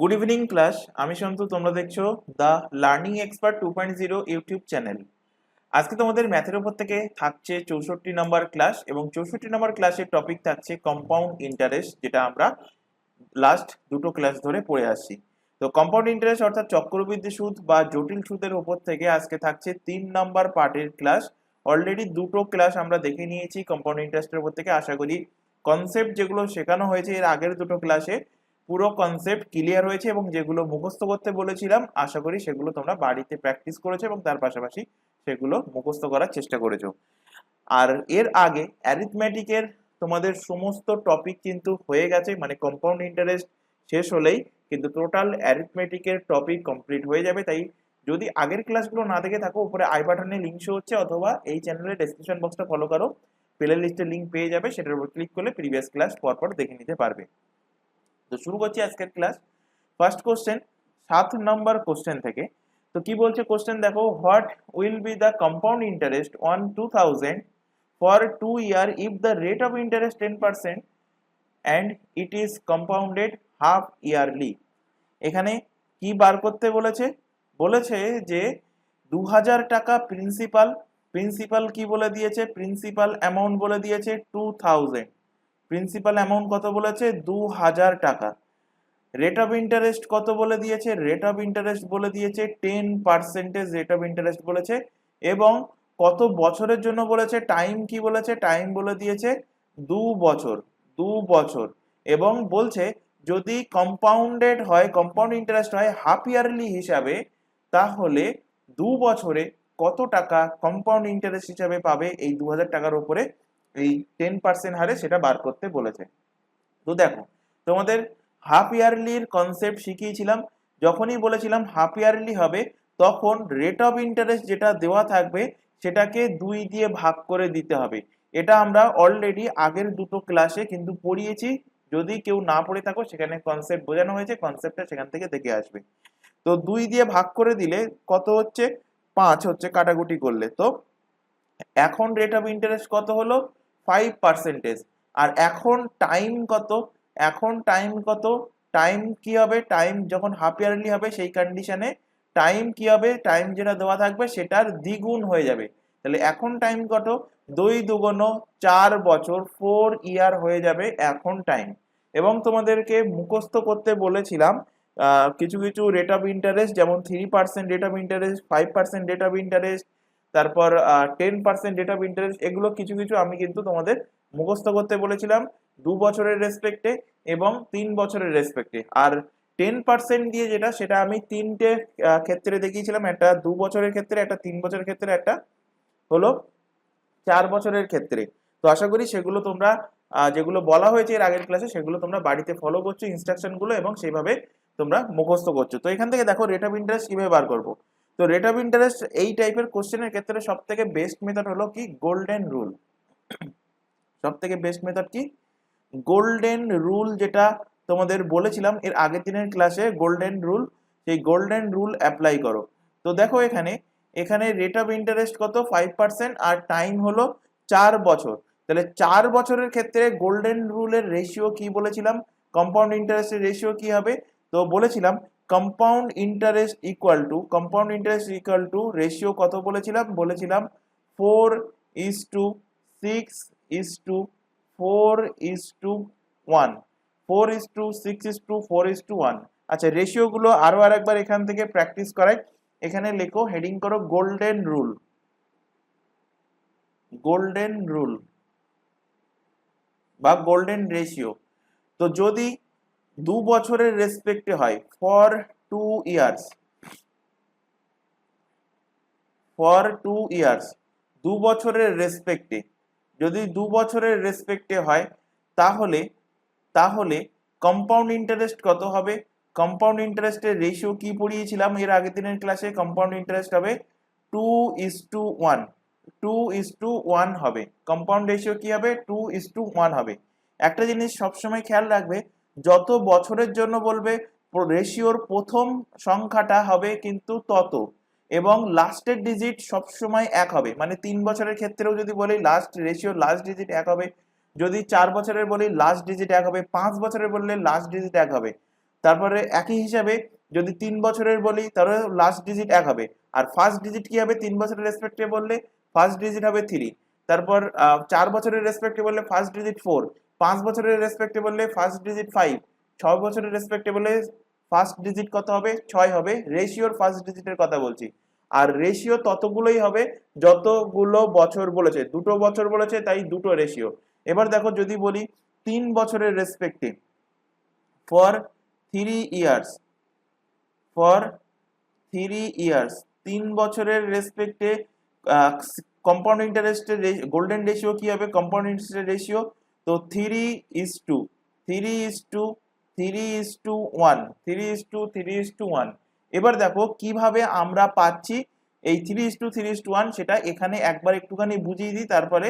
Good evening class. আমি সন্তু, তোমরা দেখছো the learning expert 2.0 YouTube channel. আজকে তোমাদের ম্যাথের উপর থেকে থাকছে 64 নম্বর ক্লাস, এবং 64 নম্বর ক্লাসের টপিক থাকছে কম্পাউন্ড ইন্টারেস্ট, যেটা আমরা লাস্ট দুটো ক্লাস ধরে পড়ে আসছি। তো কম্পাউন্ড ইন্টারেস্ট অর্থাৎ চক্রবৃদ্ধি সুদ বা জটিল সুদের উপর থেকে আজকে থাকছে 3 নম্বর পার্টের ক্লাস। অলরেডি দুটো ক্লাস আমরা দেখে নিয়েছি কম্পাউন্ড ইন্টারেস্টের উপর থেকে। আশা করি কনসেপ্ট যেগুলো শেখানো হয়েছে এর আগের দুটো ক্লাসে পুরো কনসেপ্ট ক্লিয়ার হয়েছে, এবং যেগুলো মুখস্থ করতে বলেছিলাম আশা করি সেগুলো তোমরা বাড়িতে প্র্যাকটিস করেছো এবং তার পাশাপাশি সেগুলো মুখস্থ করার চেষ্টা করেছো। আর এর আগে অ্যারিথমেটিকের তোমাদের সমস্ত টপিক কিন্তু হয়ে গেছে, মানে কম্পাউন্ড ইন্টারেস্ট শেষ হলেই কিন্তু টোটাল অ্যারিথমেটিকের টপিক কমপ্লিট হয়ে যাবে। তাই যদি আগের ক্লাসগুলো না দেখে থাকো, উপরে আই বাটনে লিঙ্ক শো হচ্ছে, অথবা এই চ্যানেলের ডেসক্রিপশন বক্সটা ফলো করো, প্লে লিস্টের লিঙ্ক পেয়ে যাবে, সেটার উপর ক্লিক করলে প্রিভিয়াস ক্লাস পরপর দেখে নিতে পারবে। তো শুরু করছি আজকের ক্লাস। ফার্স্ট কোশ্চেন 7 নম্বর কোশ্চেন থেকে। তো কি বলছে কোশ্চেন দেখো, what will be the compound interest on 2000 for 2 year if the rate of interest 10% and it is compounded half yearly। এখানে কি বার করতে বলেছে? বলেছে যে 2000 টাকা প্রিন্সিপাল, প্রিন্সিপাল কি বলে দিয়েছে? প্রিন্সিপাল অ্যামাউন্ট বলে দিয়েছে 2000। প্রিন্সিপাল অ্যামাউন্ট কত বলেছে? 2000 টাকা। রেট অফ ইন্টারেস্ট কত বলে দিয়েছে? রেট অফ ইন্টারেস্ট বলে দিয়েছে 10% রেট অফ ইন্টারেস্ট বলেছে, এবং কত বছরের জন্য বলেছে? টাইম কি বলেছে? টাইম বলে দিয়েছে 2 বছর, 2 বছর। এবং বলছে যদি কম্পাউন্ডেড হয়, কম্পাউন্ড ইন্টারেস্ট হয় হাফ ইয়ারলি হিসাবে, তাহলে 2 বছরে কত টাকা কম্পাউন্ড ইন্টারেস্ট হিসাবে পাবে এই 2000 টাকার উপরে এই 10% হারে, সেটা বার করতে বলেছে। তো দেখো, তোমাদের হাফ ইয়ারলির কনসেপ্ট শিখিয়েছিলাম। যখনই বলেছিলাম হাফ ইয়ারলি হবে, তখন রেট অফ ইন্টারেস্ট যেটা দেওয়া থাকবে সেটাকে 2 দিয়ে ভাগ করে দিতে হবে। এটা আমরা অলরেডি আগের দুটো ক্লাসে কিন্তু পড়িয়েছি। যদি কেউ না পড়ে থাকো, সেখানে কনসেপ্ট বোঝানো হয়েছে, কনসেপ্টটা সেখান থেকে দেখে আসবে। তো 2 দিয়ে ভাগ করে দিলে কত হচ্ছে? 5 হচ্ছে কাটাকুটি করলে। তো এখন রেট অফ ইন্টারেস্ট কত হলো? 5%। আর এখন টাইম কত? এখন টাইম কত? টাইম কি হবে? টাইম যখন হাফ ইয়ারলি হবে সেই কন্ডিশনে টাইম কি হবে? টাইম যেটা দেওয়া থাকবে সেটার দ্বিগুণ হয়ে যাবে। তাহলে এখন টাইম কত? 2 দুগুণ 4 বছর, 4 ইয়ার হয়ে যাবে এখন টাইম। এবং তোমাদেরকে মুখস্থ করতে বলেছিলাম কিছু কিছু রেট অফ ইন্টারেস্ট, যেমন 3% rate of interest, 5% rate of interest, তারপর 10% রেট অফ ইন্টারেস্ট। এগুলো কিছু কিছু আমি কিন্তু তোমাদের মুখস্থ করতে বলেছিলাম 2 বছরের রেসপেক্টে এবং 3 বছরের রেসপেক্টে। আর 10% দিয়ে যেটা, সেটা আমি তিনটে ক্ষেত্রে দেখিয়েছিলাম, একটা 2 বছরের ক্ষেত্রে, একটা 3 বছরের ক্ষেত্রে, একটা হলো 4 বছরের ক্ষেত্রে। তো আশা করি সেগুলো তোমরা যেগুলো বলা হয়েছে এর আগের ক্লাসে, সেগুলো তোমরা বাড়িতে ফলো করছো ইনস্ট্রাকশন গুলো, এবং সেইভাবে তোমরা মুখস্থ করছো। তো এখান থেকে দেখো রেট অফ ইন্টারেস্ট কিভাবে বার করবো। তো রেট অফ ইন্টারেস্ট এই টাইপের কোশ্চেনের ক্ষেত্রে সব থেকে বেস্ট মেথড হলো কি? Golden rule. সব থেকে বেস্ট মেথড কি? গোল্ডেন রুল, যেটা তোমাদের বলেছিলাম এর আগের দিনের ক্লাসে, গোল্ডেন রুল। সেই গোল্ডেন রুল অ্যাপ্লাই করো। তো দেখো এখানে এখানে রেট অফ ইন্টারেস্ট কত? 5%, আর টাইম হলো 4 বছর। তাহলে 4 বছরের ক্ষেত্রে গোল্ডেন রুলের রেশিও কি বলেছিলাম? কম্পাউন্ড ইন্টারেস্টের রেশিও কি হবে? তো বলেছিলাম compound interest equal to ratio কত বলেছিলাম? বলেছিলাম 4:6:4:1, 4:6:4:1। আচ্ছা, রেশিও গুলো আরো আরেকবার এখান থেকে প্র্যাকটিস করাই। এখানে লেখো, হেডিং করো গোল্ডেন রুল, গোল্ডেন রুল বা গোল্ডেন রেশিও। তো যদি 2 বছরের রেসপেক্টে হয়, ফর 2 ইয়ার্স, ফর 2 ইয়ার্স, 2 বছরের রেসপেক্টে, যদি 2 বছরের রেসপেক্টে হয়, তাহলে তাহলে কম্পাউন্ড ইন্টারেস্ট কত হবে? কম্পাউন্ড ইন্টারেস্টের রেশিও কি পড়িয়েছিলাম এর আগের দিনের ক্লাসে? কম্পাউন্ড ইন্টারেস্ট হবে 2:1, 2:1 হবে। কম্পাউন্ড রেশিও কি হবে? 2:1 হবে। একটা জিনিস সবসময় খেয়াল রাখবে, যত বছরের জন্য বলবে রেশিওর প্রথম সংখ্যাটা হবে কিন্তু তত, এবং লাস্টের ডিজিট সবসময় 1 হবে। মানে 3 বছরের ক্ষেত্রেও যদি বলি লাস্ট রেশিও লাস্ট ডিজিট 1 হবে, যদি 4 বছরের বলি লাস্ট ডিজিট 1 হবে, 5 বছরের বললে লাস্ট ডিজিট 1 হবে। তারপরে একই হিসাবে যদি 3 বছরের বলি তাহলে লাস্ট ডিজিট 1 হবে, আর ফার্স্ট ডিজিট কি হবে 3 বছরের রেসপেক্টে বললে ফার্স্ট ডিজিট হবে 3, তারপর 4 বছরের রেসপেক্টে বললে ফার্স্ট ডিজিট 4, 5 বছরের রেসপেক্টে বললে ফার্স্ট ডিজিট 5, 6 বছরের রেসপেক্টে বললে ফার্স্ট ডিজিট কত হবে 6 হবে। রেশিওর ফার্স্ট ডিজিটের কথা বলছি, আর রেশিও ততগুলোই হবে যতগুলো বছর বলেছে, 2 বছর বলেছে তাই 2 রেশিও। এবার দেখো যদি বলি 3 বছরের রেসপেক্টে ফর 3 ইয়ার্স, ফর 3 ইয়ার্স 3 বছরের রেসপেক্টে কম্পাউন্ড ইন্টারেস্টের গোল্ডেন রেশিও কি হবে, কম্পাউন্ড ইন্টারেস্টের রেশিও তো 3:3, 3:1, 3:1। এবার দেখো কিভাবে আমরা পাচ্ছি এই 3:1 সেটা এখানে একবার একটুখানি বুঝিয়ে দিই, তারপরে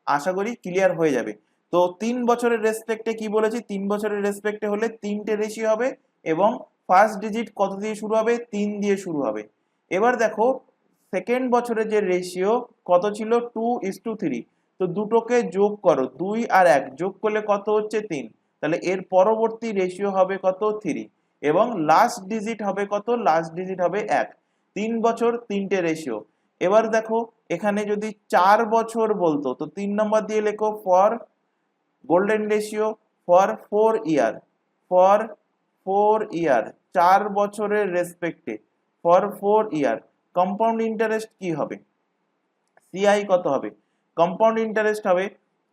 আশা করি ক্লিয়ার হয়ে যাবে। তো 3 বছরের রেসপেক্টে কি বলেছি, 3 বছরের রেসপেক্টে হলে 3টে রেশিও হবে এবং ফার্স্ট ডিজিট কত দিয়ে শুরু হবে 3 দিয়ে শুরু হবে। এবার দেখো সেকেন্ড বছরের যে রেশিও কত ছিল 2:3, তো দুটোকে যোগ করো, 2 আর 1 যোগ করলে কত হচ্ছে 3, তাহলে এর পরবর্তী রেশিও হবে কত 3 এবং লাস্ট ডিজিট হবে কত, লাস্ট ডিজিট হবে 1। 3 বছর 3টে রেশিও। এবার দেখো এখানে যদি 4 বছর বলতো তো 3 নম্বর দিয়ে লেখো for golden ratio for 4 year, for 4 ইয়ার 4 বছরের রেসপেক্টে ফর 4 ইয়ার কম্পাউন্ড ইন্টারেস্ট কি হবে, সিআই কত হবে, কম্পাউন্ড ইন্টারেস্ট হবে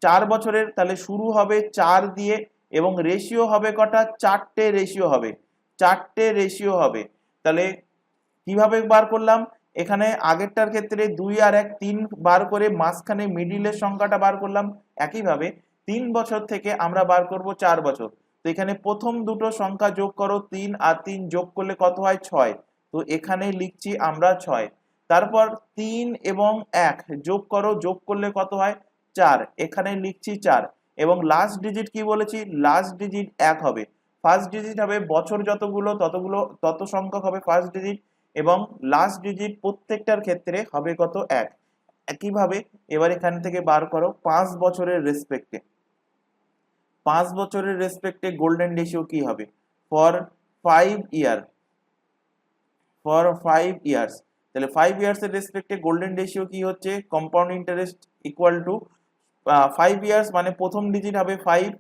4 বছরের, তাহলে শুরু হবে 4 দিয়ে এবং রেশিও হবে কটা, 4টে রেশিও হবে, 4টে রেশিও হবে। তাহলে কিভাবে বার করলাম, এখানে আগেরটার ক্ষেত্রে 2 আর 1 3 বার করে মাঝখানে মিডিলের সংখ্যাটা বার করলাম, একইভাবে 3 বছর থেকে আমরা বার করব 4 বছর। তো এখানে প্রথম দুটো সংখ্যা যোগ করো, 3 আর 3 যোগ করলে কত হয় 6, তো এখানে লিখছি আমরা 6। তারপর 3 এবং 1 যোগ করো, যোগ করলে কত হয় 4, এখানে লিখছি 4 এবং লাস্ট ডিজিট কি বলেছি, লাস্ট ডিজিট 1 হবে। ফার্স্ট ডিজিট হবে বছর যতগুলো তত সংখ্যক হবে ফার্স্ট ডিজিট এবং লাস্ট ডিজিট প্রত্যেকটার ক্ষেত্রে হবে কত 1। একইভাবে এবার এখান থেকে বার করো 5 বছরের রেসপেক্টে, 5 বছরের রেসপেক্টে গোল্ডেন রেশিও কি হবে ফর 5 ইয়ার, ফর 5 ইয়ার্স, তাহলে 5 ইয়ার্স এর রেসপেক্টে গোল্ডেন রেশিও কি হচ্ছে, compound interest equal to 5 years মানে প্রথম ডিজিট হবে 5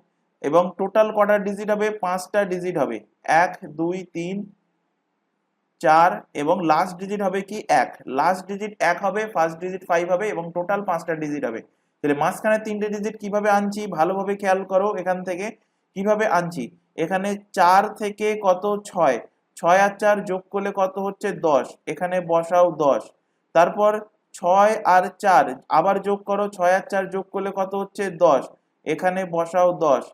এবং টোটাল কটা ডিজিট হবে 5টা ডিজিট হবে, 1 2 3 4 এবং লাস্ট ডিজিট হবে কি 1, লাস্ট ডিজিট 1 হবে, ফার্স্ট ডিজিট 5 হবে এবং টোটাল 5টা ডিজিট হবে। তাহলে মাঝখানে 3টে ডিজিট কিভাবে আনছি ভালোভাবে খেয়াল করো, এখান থেকে কিভাবে আনছি, এখানে 4 থেকে কত 6, 6 আর 4 যোগ করলে কত হচ্ছে 10, এখানে বসাও 10। তারপর 6 আর 4 আবার যোগ করো, 6 আর 4 যোগ করলে কত হচ্ছে 10, এখানে বসাও 10।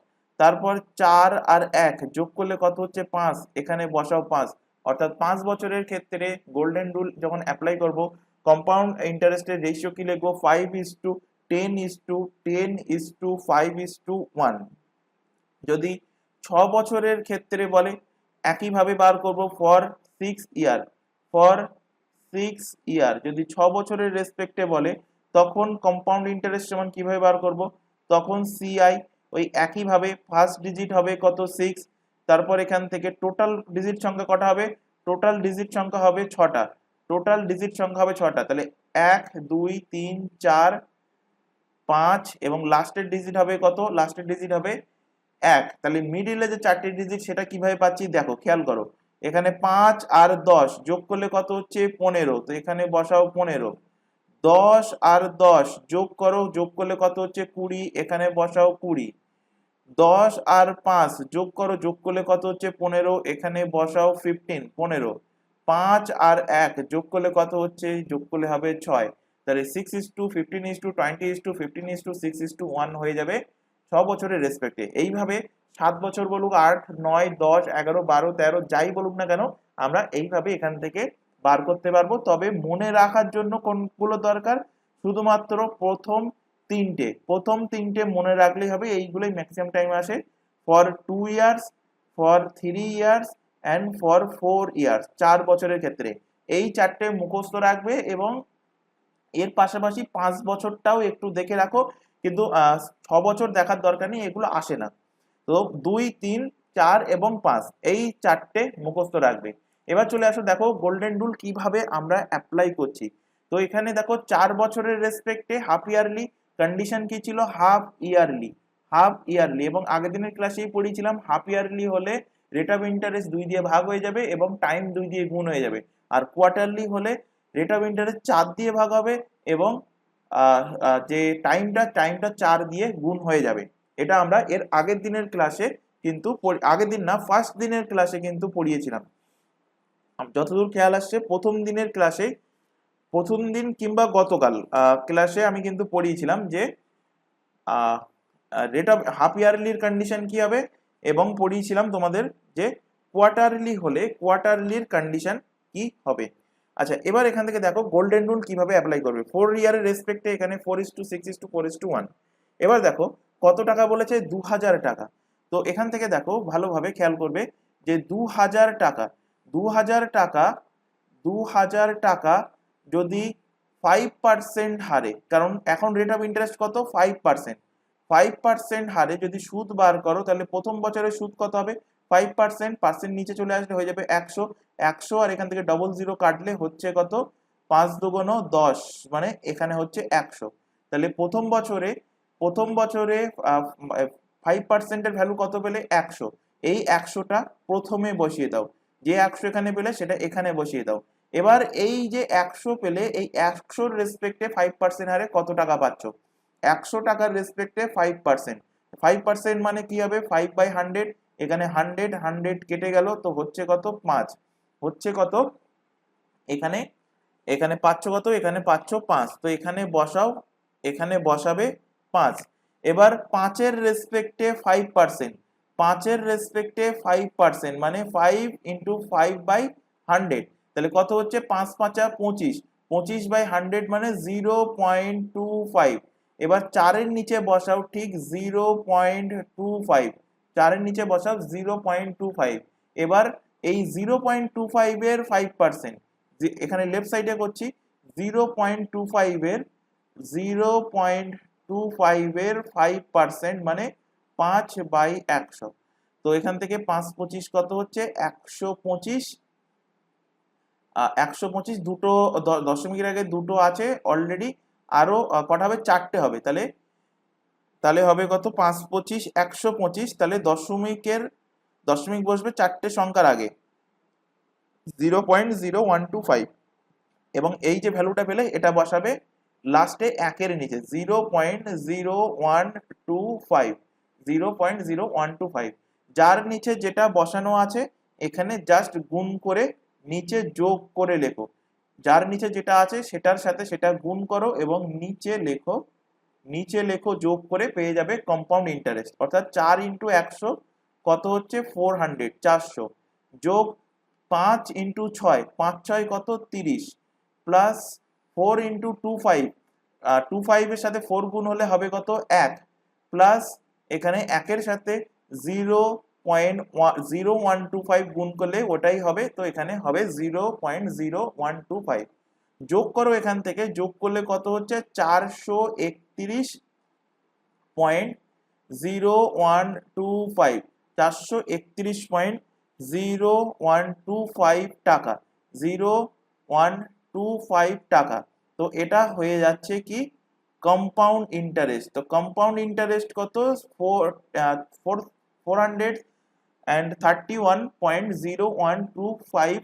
তারপর 4 আর 1 যোগ করলে কত হচ্ছে 5, এখানে বসাও 5। অর্থাৎ 5 বছরের ক্ষেত্রে গোল্ডেন রুল যখন অ্যাপ্লাই করব কম্পাউন্ড ইন্টারেস্টের রেশিও কি লিখবো 5:10:10:5:1। যদি 6 বছরের ক্ষেত্রে বলে একইভাবে বার করব ফর 6 ইয়ার, ফর 6 ইয়ার যদি 6 বছরের রেসপেক্টে বলে তখন কম্পাউন্ড ইন্টারেস্ট যেমন কিভাবে বার করব, তখন সিআই ওই একইভাবে ফার্স্ট ডিজিট হবে কত 6, তারপর এখান থেকে টোটাল ডিজিট সংখ্যা কটা হবে, টোটাল ডিজিট সংখ্যা হবে 6টা, টোটাল ডিজিট সংখ্যা হবে 6টা, তাহলে 1 2 3 4 5 এবং লাস্টের ডিজিট হবে কত, লাস্টের ডিজিট হবে 1। তাহলে মিডিলে যে 4টে ডিজিট সেটা কিভাবে পাচ্ছি দেখো খেয়াল করো, এখানে 5 আর 10 যোগ করলে কত হচ্ছে 15, তো এখানে বসাও 15। 10 আর 10 যোগ করো, যোগ করলে কত হচ্ছে 20, এখানে বসাও 20। 10 আর 5 যোগ করো, যোগ করলে কত হচ্ছে 15, এখানে বসাও 15। 5 আর 1 যোগ করলে কত হচ্ছে, যোগ করলে হবে 6, তাহলে 6:15:20:15:15:6:1 হয়ে যাবে 6 বছরের রেসপেক্টে। এইভাবে 7 বছর বলুক 8 9 10 11 12 13 যাই বলুক না কেন আমরা এইভাবে এখান থেকে বার করতে পারবো। তবে মনে রাখার জন্য কোনগুলো দরকার, শুধুমাত্র প্রথম তিনটে মনে রাখলেই হবে, এইগুলোই ম্যাক্সিমাম টাইম আসে, for 2 years, for 3 years and for 4 years 4 বছরের ক্ষেত্রে এই 4টে মুখস্থ রাখবে এবং এর পাশাপাশি 5 বছরটাও একটু দেখে রাখো, কিন্তু 6 বছর দেখার দরকার নেই, এগুলো আসে না। তো 2 3 4 এবং 5 এই চারটে মুখস্থ রাখবে। এবার চলে আসো, দেখো গোল্ডেন রুল কিভাবে আমরা অ্যাপ্লাই করছি। তো এখানে দেখো 4 বছরের রেসপেক্টে হাফ ইয়ারলি, কন্ডিশন কি ছিল হাফ ইয়ারলি, হাফ ইয়ারলি, এবং আগের দিনের ক্লাসেই পড়িয়েছিলাম হাফ ইয়ারলি হলে রেট অফ ইন্টারেস্ট 2 দিয়ে ভাগ হয়ে যাবে এবং টাইম 2 দিয়ে গুণ হয়ে যাবে। আর কোয়ার্টারলি হলে রেট অফ ইন্টারেস্ট 4 দিয়ে ভাগ হবে এবং যে টাইমটা 4 দিয়ে গুণ হয়ে যাবে। এটা আমরা এর আগের দিনের ক্লাসে কিন্তু, আগের দিন না, ফার্স্ট দিনের ক্লাসে কিন্তু পড়িয়েছিলাম। যতদূর খেয়াল আসছে প্রথম দিনের ক্লাসে, প্রথম দিন কিংবা গতকাল ক্লাসে আমি কিন্তু পড়িয়েছিলাম যে রেট অফ হাফ ইয়ারলির কন্ডিশন কি হবে, এবং পড়িয়েছিলাম তোমাদের যে কোয়ার্টারলি হলে কোয়ার্টারলির কন্ডিশন কি হবে। আচ্ছা, এবার এখান থেকে দেখো গোল্ডেন রুল কিভাবে অ্যাপ্লাই করবে। 4 ইয়ারের রেসপেক্টে এখানে 4:6:4:1। এবার দেখো কত টাকা বলেছে, 2000 টাকা। তো এখান থেকে দেখো ভালোভাবে খেয়াল করবে যে 2000 টাকা, 2000 টাকা, 2000 টাকা যদি 5% হারে, কারণ এখন রেট অফ ইন্টারেস্ট কত 5%, 5% হারে যদি সুদ বার করো তাহলে প্রথম বছরের সুদ কত হবে 5%, পার্সেন্ট নিচে চলে আসলে হয়ে যাবে 100, 100 আর এখান থেকে ডবল জিরো কাটলে হচ্ছে কত 5 দুগুণ 10, মানে এখানে হচ্ছে 100। তাহলে প্রথম বছরে 5% এর ভ্যালু কত পেলে 100, এই 100টা প্রথমে বসিয়ে দাও, যে 100 এখানে পেলে সেটা এখানে বসিয়ে দাও। এবার এই যে 100 পেলে এই 100 রেসপেক্টে 5% হারে কত টাকা পাচ্ছ, 100 টাকার রেসপেক্টে 5%, 5% মানে কি হবে 5/100, এখানে 100 কেটে গেল তো হচ্ছে কত 5, হচ্ছে কত এখানে, এখানে পাচ্ছ কত, এখানে পাচ্ছ 5, তো এখানে বসাও, এখানে বসাবে 5। এবার 5 এর রেসপেক্টে 5%, 5 এর রেসপেক্টে 5% মানে 5 × 5/100, তাহলে কত হচ্ছে 5 5 25, 25/100 মানে 0.25। এবার 4 এর নিচে বসাও ঠিক 0.25, 4 এর নিচে বসাও 0.25। এবার এই 0.25 এর 5%, এখানে লেফট সাইডে করছি 0.25 এর 5% মানে 5/100। তো এখান থেকে 5 25 কত হচ্ছে 125, 125 দুটো দশমিকের আগে দুটো আছে অলরেডি, আরো কটা হবে, 4টে হবে, তাহলে হবে কত 5 25 125, তাহলে দশমিক বসবে 4টে সংখ্যার আগে 0.0125, এবং এই যে ভ্যালুটা পেলে এটা বসাবে লাস্টে 1 এর নিচে 0.0125, 0.0125, যার নিচে যেটা বসানো আছে এখানে জাস্ট গুণ করে নিচে যোগ করে লেখো, যার নিচে যেটা আছে সেটার সাথে সেটা গুণ করো এবং নিচে লেখো যোগ করে পেয়ে যাবে কম্পাউন্ড ইন্টারেস্ট, অর্থাৎ 4 × 100 কত হচ্ছে 400, 400 যোগ 5 × 6, 5 6 কত 30, প্লাস 4 × 25, 25 এর সাথে 4 গুণ হলে হবে কত 1, প্লাস এখানে 1 এর সাথে 0.0125 গুণ করলে ওটাই হবে, তো এখানে হবে 0.0125। যোগ করো, এখান থেকে যোগ করলে কত হচ্ছে 431.0125, 431.0125 টাকা, 0125 টাকা। তো এটা হয়ে যাচ্ছে কি কম্পাউন্ড ইন্টারেস্ট। তো কম্পাউন্ড ইন্টারেস্ট কত 431.0125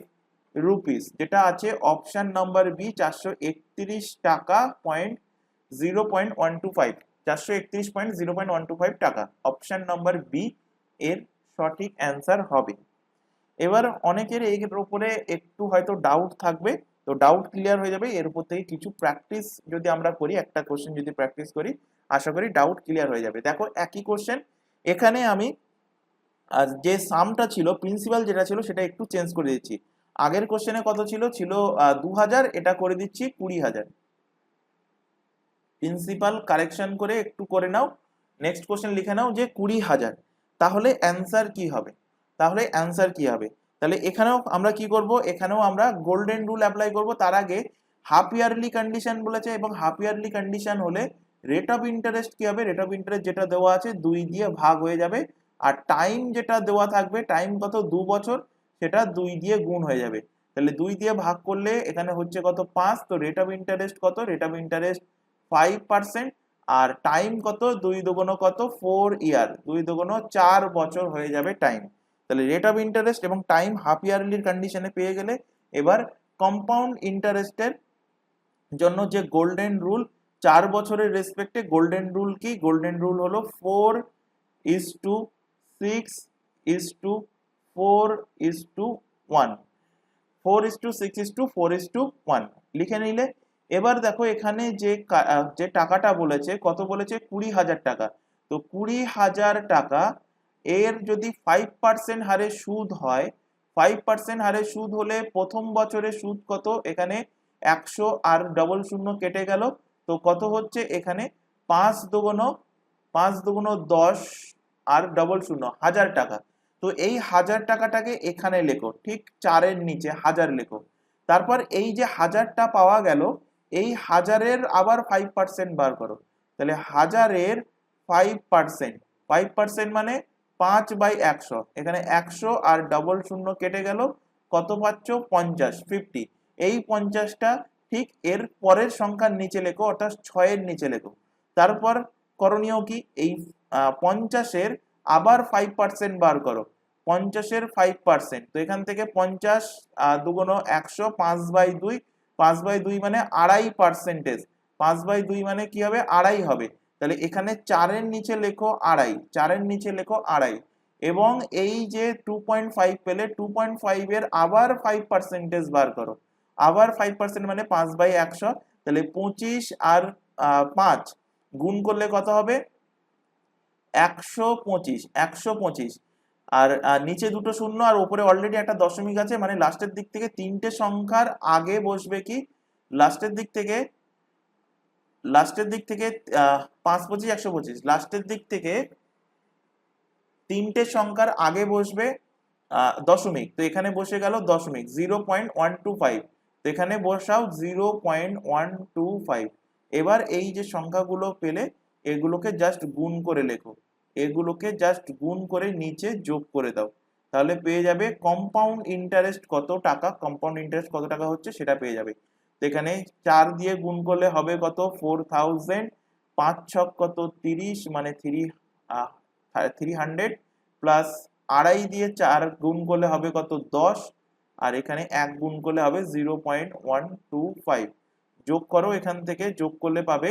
রুপিস, যেটা আছে অপশন নাম্বার বি 431 টাকা 0.125, 431.0.125 টাকা, অপশন নাম্বার বি এর সঠিক অ্যান্সার হবে। এবার অনেকের এর উপরে একটু হয়তো ডাউট থাকবে, তো ডাউট ক্লিয়ার হয়ে যাবে এর উপর থেকে কিছু প্র্যাকটিস যদি আমরা করি, একটা কোশ্চেন যদি প্র্যাকটিস করি আশা করি ডাউট ক্লিয়ার হয়ে যাবে। দেখো একই কোশ্চেন, এখানে আমি যে সামটা ছিল প্রিন্সিপাল যেটা ছিল সেটা একটু চেঞ্জ করে দিচ্ছি। আগের কোশ্চেনে কত ছিল 2000, এটা করে দিচ্ছি 20000। প্রিন্সিপাল কারেকশন করে একটু করে নাও, নেক্সট কোশ্চেন লিখে নাও যে 20000, তাহলে অ্যান্সার কি হবে, তাহলে এখানেও আমরা কি করব, এখানেও আমরা গোল্ডেন রুল অ্যাপ্লাই করব। তার আগে হাফ ইয়ারলি কন্ডিশন বলেছে, এবং হাফ ইয়ারলি কন্ডিশন হলে রেট অফ ইন্টারেস্ট কি হবে, রেট অফ ইন্টারেস্ট যেটা দেওয়া আছে 2 দিয়ে ভাগ হয়ে যাবে, আর টাইম যেটা দেওয়া থাকবে, টাইম কত 2 বছর, সেটা 2 দিয়ে গুণ হয়ে যাবে। তাহলে 2 দিয়ে ভাগ করলে এখানে হচ্ছে কত 5, তো রেট অফ ইন্টারেস্ট কত, রেট অফ ইন্টারেস্ট 5%। আর টাইম কত, 2 দুগুণ কত 4 ইয়ার, 2 দুগুণ 4 বছর হয়ে যাবে টাইম। তাহলে রেট অফ ইন্টারেস্ট এবং টাইম হাফ ইয়ারলির কন্ডিশনে পেয়ে গেলে এবার কম্পাউন্ড ইন্টারেস্টের জন্য যে গোল্ডেন রুল, 4 বছরের রেসপেক্টে গোল্ডেন রুল কি, গোল্ডেন রুল হলো 4:6:4:1, 4:6:4:1 লিখে নিলে। এবার দেখো এখানে যে টাকাটা বলেছে, কত বলেছে 20,000 টাকা। তো 20,000 টাকা এর যদি 5% হারে সুদ হয়, 5% হারে সুদ হলে প্রথম বছরে সুদ কত, এখানে 100 আর ডবল শূন্য কেটে গেল, তো কত হচ্ছে এখানে 5 দুগুণ 10 আর ডবল শূন্য 1000 টাকা। তো এই 1000 টাকাটাকে এখানে লেখো, ঠিক 4-এর নিচে 1000 লেখো। তারপর এই যে 1000টা পাওয়া গেল, এই 1000-এর আবার 5% বার করো। তাহলে 1000-এর 5%, 5% মানে 5/100, এখানে 100 আর ডবল শূন্য কেটে গেল, কত পাচ্ছ 50, এই 50টা ঠিক এর পরের সংখ্যার নিচে লেখো, অর্থাৎ 6-এর নিচে লেখো। তারপর করণীয় কি, এই 50-এর আবার 5% বার করো, 50-এর 5%, তো এখান থেকে 50 দুগুণ 100, 5/2, 5/2 মানে 2.5%, 5/2 মানে কি হবে, 2.5 হবে। তাহলে এখানে 4-এর নিচে লেখো 2.5, 4-এর নিচে লেখো 2.5, এবং এই যে 2.5 পেলে 2.5-এর আবার 5% বার করো, আবার 5% মানে 5/100, তাহলে 25 আর 5 গুণ করলে কত হবে 125, 125। আর নিচে দুটো শূন্য আর উপরে অলরেডি একটা দশমিক আছে, মানে লাস্টের দিক থেকে তিনটে সংখ্যার আগে বসবে কি, লাস্টের দিক থেকে 5, 25, 125, লাস্টের দিক থেকে তিনটে সংখ্যার আগে বসবে দশমিক, তো এখানে বসে গেল দশমিক 0.125, তো এখানে বসাও 0.125। এবার এই যে সংখ্যাগুলো পেলে এগুলোকে জাস্ট গুণ করে লেখো, এগুলোকে জাস্ট গুণ করে নিচে যোগ করে দাও, তাহলে পেয়ে যাবে কম্পাউন্ড ইন্টারেস্ট কত টাকা, কম্পাউন্ড ইন্টারেস্ট কত টাকা হচ্ছে সেটা পেয়ে যাবে। তো এখানে 4 দিয়ে গুণ করলে হবে কত 4000, 5 ছক কত 30, মানে 300, প্লাস 2.5 দিয়ে 4 গুণ করলে হবে কত 10, আর এখানে 1 গুণ করলে হবে 0.125। যোগ করো, এখান থেকে যোগ করলে পাবে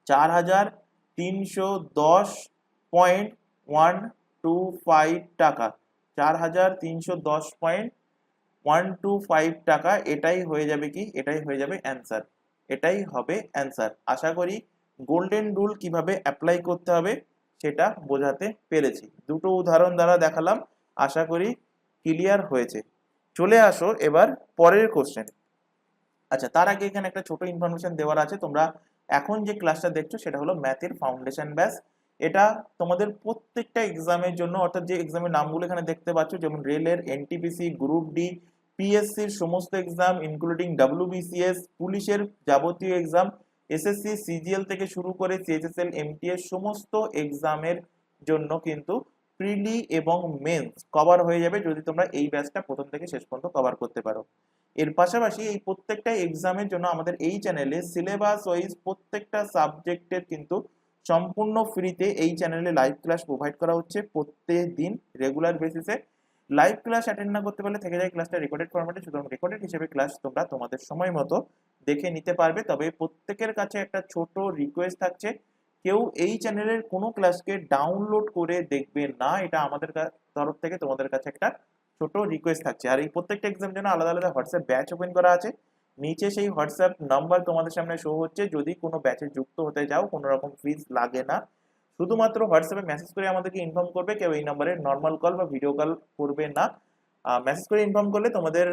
4,310.125 টাকা, 4,310.125 টাকা। এটাই হয়ে যাবে কি, এটাই হয়ে যাবে অ্যান্সার, এটাই হবে অ্যান্সার। আশা করি গোল্ডেন রুল কিভাবে অ্যাপ্লাই করতে হবে সেটা বোঝাতে পেরেছি, দুটো উদাহরণ দ্বারা দেখালাম, আশা করি ক্লিয়ার হয়েছে। চলে আসো এবার পরের কোশ্চেন। আচ্ছা, তার আগে এখানে একটা ছোট ইনফরমেশন দেওয়ার আছে। তোমরা এখন যে ক্লাসটা দেখছো সেটা হলো ম্যাথের ফাউন্ডেশন ব্যাচ। এটা তোমাদের প্রত্যেকটা এক্সামের জন্য, অর্থাৎ যে এক্সামের নামগুলো এখানে দেখতে পাচ্ছ, যেমন রেলের, এনটিপিসি, গ্রুপ ডি, পিএসসির সমস্ত এক্সাম ইনক্লুডিং ডাব্লিউবিসিএস, পুলিশের যাবতীয় এক্সাম, এসএসসি, সিজিএল থেকে শুরু করে সিএইচএসএল, এমটিএস সমস্ত এক্সামের জন্য কিন্তু প্রিলি এবং মেন্স কভার হয়ে যাবে যদি তোমরা এই ব্যাচটা প্রথম থেকে শেষ পর্যন্ত কভার করতে পারো। এর পাশাপাশি এই প্রত্যেকটা এক্সামের জন্য আমাদের এই চ্যানেলে সিলেবাস ওয়াইজ প্রত্যেকটা সাবজেক্টের কিন্তু সম্পূর্ণ ফ্রিতে এই চ্যানেলে লাইভ ক্লাস প্রোভাইড করা হচ্ছে প্রত্যেক দিন রেগুলার বেসিসে। লাইভ ক্লাস অ্যাটেন্ড না করতে পারলে থেকে যায় ক্লাসটা রেকর্ডেড ফরম্যাটে, সুতরাং রেকর্ডেড হিসেবে ক্লাস তোমরা তোমাদের সময় মতো দেখে নিতে পারবে। তবে প্রত্যেকের কাছে একটা ছোট রিকোয়েস্ট থাকছে, কেউ এই চ্যানেলের কোনো ক্লাসকে ডাউনলোড করে দেখবে না, এটা আমাদের তরফ থেকে তোমাদের কাছে একটা ছোট রিকোয়েস্ট থাকছে। আর এই প্রত্যেকটা এক্সাম জন্য আলাদা আলাদা হোয়াটসঅ্যাপ ব্যাচ ওপেন করা আছে, নিচে সেই হোয়াটসঅ্যাপ নাম্বার তোমাদের সামনে শো হচ্ছে। যদি কোনো ব্যাচে যুক্ত হতে যাও কোনো রকম ফিস লাগে না, শুধুমাত্র হোয়াটসঅ্যাপে মেসেজ করে আমাদেরকে ইনফর্ম করবে, কেউ এই নম্বরে নর্মাল কল বা ভিডিও কল করবে না। মেসেজ করে ইনফর্ম করলে তোমাদের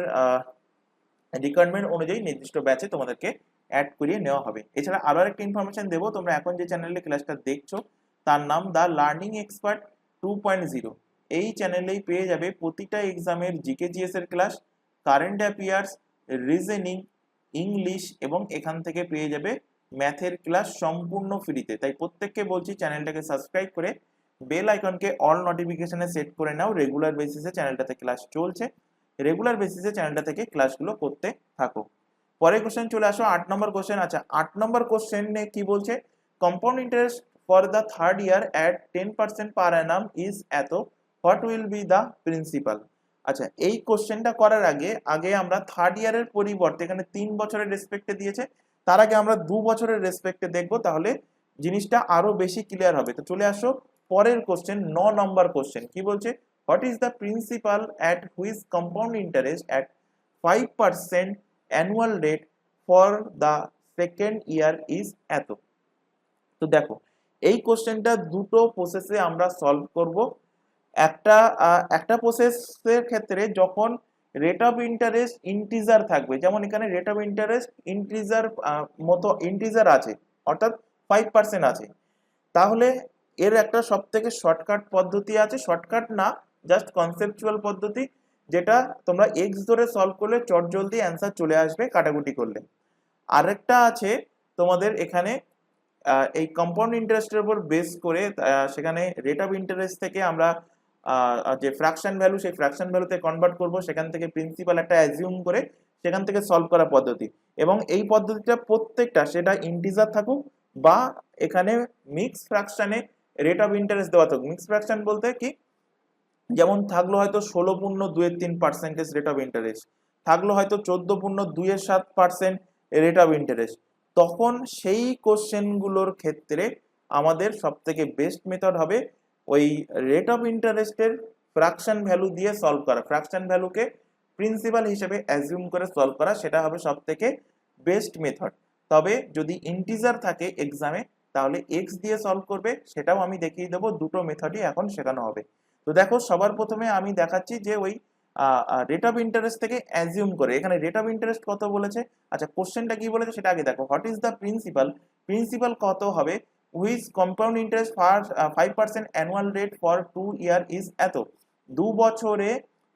রিকোয়ারমেন্ট অনুযায়ী নির্দিষ্ট ব্যাচে তোমাদেরকে অ্যাড করিয়ে নেওয়া হবে। এছাড়া আরো একটা ইনফরমেশন দেবো, তোমরা এখন যে চ্যানেলে ক্লাসটা দেখছো তার নাম দা লার্নিং এক্সপার্ট 2.0। এই চ্যানেলেই পেয়ে যাবে প্রতিটা এক্সামের জিকে জিএস এর class, current affairs, reasoning, English, এবং এখান থেকে পেয়ে যাবে ম্যাথের ক্লাস সম্পূর্ণ ফ্রিতে। তাই প্রত্যেককে বলছি চ্যানেলটাকে সাবস্ক্রাইব করে বেল আইকনকে অল নোটিফিকেশনে সেট করে নাও। রেগুলার বেসিসে চ্যানেলটাতে ক্লাস চলছে, রেগুলার বেসিসে চ্যানেলটা থেকে ক্লাসগুলো করতে থাকো। পরের কোশ্চেন চলে আসো 8 নম্বর কোশ্চেন। আচ্ছা 8 নম্বর কোশ্চেনে কি বলছে, compound interest for the third year at 10% per annum is এত, what will be the principal. আচ্ছা এই কোশ্চেনটা করার আগে আগে আমরা থার্ড ইয়ারের পরিবর্তে, এখানে 3 বছরের রেসপেক্টে দিয়েছে, তার আগে আমরা 2 বছরের রেসপেক্টে দেখবো, তাহলে জিনিসটা আরো বেশি ক্লিয়ার হবে। তো চলে আসো পরের কোশ্চেন, 9 নম্বর কোশ্চেন। কি বলছে, what is the principal at which compound interest at 5% annual rate for the second year is এত। তো দেখো এই কোশ্চেনটা দুটো প্রসেসে আমরা সলভ করব। একটা প্রসেসের ক্ষেত্রে যখন রেট অফ ইন্টারেস্ট ইন্টিজার থাকবে, যেমন এখানে রেট অফ ইন্টারেস্ট ইন্টিজার মতো ইন্টিজার আছে, অর্থাৎ 5% আছে, তাহলে এর একটা সব থেকে শর্টকাট পদ্ধতি আছে, শর্টকাট না জাস্ট কনসেপচুয়াল পদ্ধতি, যেটা তোমরা এক্স ধরে সলভ করলে চটজলদি অ্যান্সার চলে আসবে কাটাকুটি করলে। আরেকটা আছে তোমাদের এখানে এই কম্পাউন্ড ইন্টারেস্টের উপর বেস করে, সেখানে রেট অফ ইন্টারেস্ট থেকে আমরা যে ফ্র্যাকশন ভ্যালু, সেই ফ্র্যাকশন ভ্যালুতে কনভার্ট করব, সেখান থেকে প্রিন্সিপাল একটা অ্যাজিউম করে সেখান থেকে সলভ করা পদ্ধতি। এবং এই পদ্ধতিটা প্রত্যেকটা, সেটা ইন্টিজার থাকুক বা এখানে মিক্স ফ্র্যাকশনে রেট অফ ইন্টারেস্ট দেওয়া থাকুক। মিক্স ফ্র্যাকশন বলতে কি, যেমন থাকলো হয়তো 16.2-3% রেট অফ ইন্টারেস্ট, থাকলো হয়তো 14.2-7% রেট অফ ইন্টারেস্ট, তখন সেই কোশ্চেনগুলোর ক্ষেত্রে আমাদের সব থেকে বেস্ট মেথড হবে ওই রেট অফ ইন্টারেস্টের ফ্র্যাকশন ভ্যালু দিয়ে সলভ করা, ফ্র্যাকশন ভ্যালুকে প্রিন্সিপাল হিসেবে অ্যাজিউম করে সলভ করা, সেটা হবে সব থেকে বেস্ট মেথড। তবে যদি ইন্টিজার থাকে এক্সামে, তাহলে এক্স দিয়ে সলভ করবে, সেটাও আমি দেখিয়ে দেবো, দুটো মেথডই এখন শেখানো হবে। তো দেখো সবার প্রথমে আমি দেখাচ্ছি যে ওই রেট অফ ইন্টারেস্ট থেকে অ্যাজিউম করে, এখানে রেট অফ ইন্টারেস্ট কত বলেছে। আচ্ছা কোশ্চেনটা কি বলেছে সেটা আগে দেখো, what is the principal, principal কত হবে, which compound interest for 5% annual rate for 2 year is এত। 2 বছরে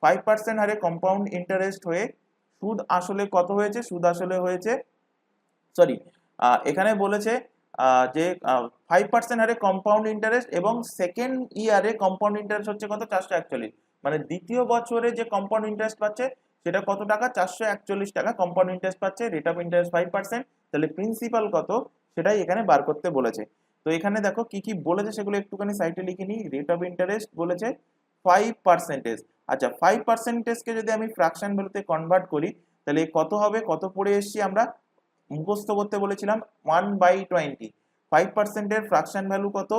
5% হারে কম্পাউন্ড ইন্টারেস্ট হয়ে সুদ আসলে কত হয়েছে, সুদ আসলে হয়েছে, সরি এখানে বলেছে যে 5% হারে কম্পাউন্ড ইন্টারেস্ট, এবং সেকেন্ড ইয়ারে কম্পাউন্ড ইন্টারেস্ট হচ্ছে কত, 441, মানে দ্বিতীয় বছরে যে কম্পাউন্ড ইন্টারেস্ট পাচ্ছে সেটা কত টাকা, 441 টাকা কম্পাউন্ড ইন্টারেস্ট পাচ্ছে, রেট অফ ইন্টারেস্ট 5%, তাহলে প্রিন্সিপাল কত সেটাই এখানে বার করতে বলেছে। তো এখানে দেখো কি কি বলেছে সেগুলো একটুখানি সাইডে লিখে নিই। রেট অফ ইন্টারেস্ট বলেছে 5%। আচ্ছা 5%কে যদি আমি ফ্র্যাকশন ভ্যালুতে কনভার্ট করি, তাহলে কত হবে, কত পড়ে এসেছি আমরা, মুখস্থ করতে বলেছিলাম 1/20, 5% এর ফ্র্যাকশন ভ্যালু কত,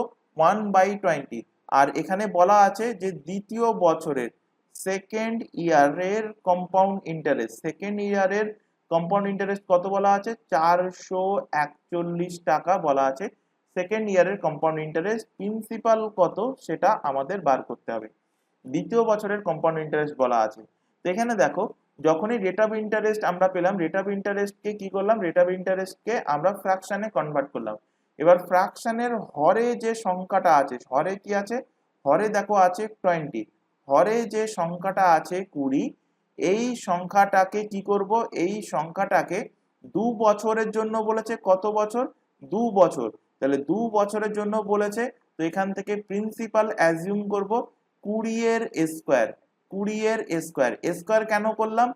1/20। আর এখানে বলা আছে যে দ্বিতীয় বছরের সেকেন্ড ইয়ারের কম্পাউন্ড ইন্টারেস্ট, সেকেন্ড ইয়ারের কম্পাউন্ড ইন্টারেস্ট কত বলা আছে, 441 টাকা বলা আছে সেকেন্ড ইয়ারের কম্পাউন্ড ইন্টারেস্ট। প্রিন্সিপাল কত সেটা আমাদের বার করতে হবে, দ্বিতীয় বছরের কম্পাউন্ড ইন্টারেস্ট বলা আছে। তো এখানে দেখো যখনই রেট অফ ইন্টারেস্ট আমরা পেলাম, রেট অফ ইন্টারেস্টকে কি করলাম, রেট অফ ইন্টারেস্টকে আমরা ফ্র্যাকশনে কনভার্ট করলাম। এবার ফ্র্যাকশনের হরে যে সংখ্যাটা আছে, হরে কি আছে, হরে দেখো আছে 20, হরে যে সংখ্যাটা আছে 20, এই সংখ্যাটাকে কি করব, এই সংখ্যাটাকে 2 বছরের জন্য বলেছে, কত বছর, 2 বছর, তাহলে 2 বছরের জন্য বলেছে, তো এখান থেকে প্রিন্সিপাল অ্যাজিউম করব 20 এর স্কোয়ার, 20 এর স্কোয়ার, স্কোয়ার কেন করলাম,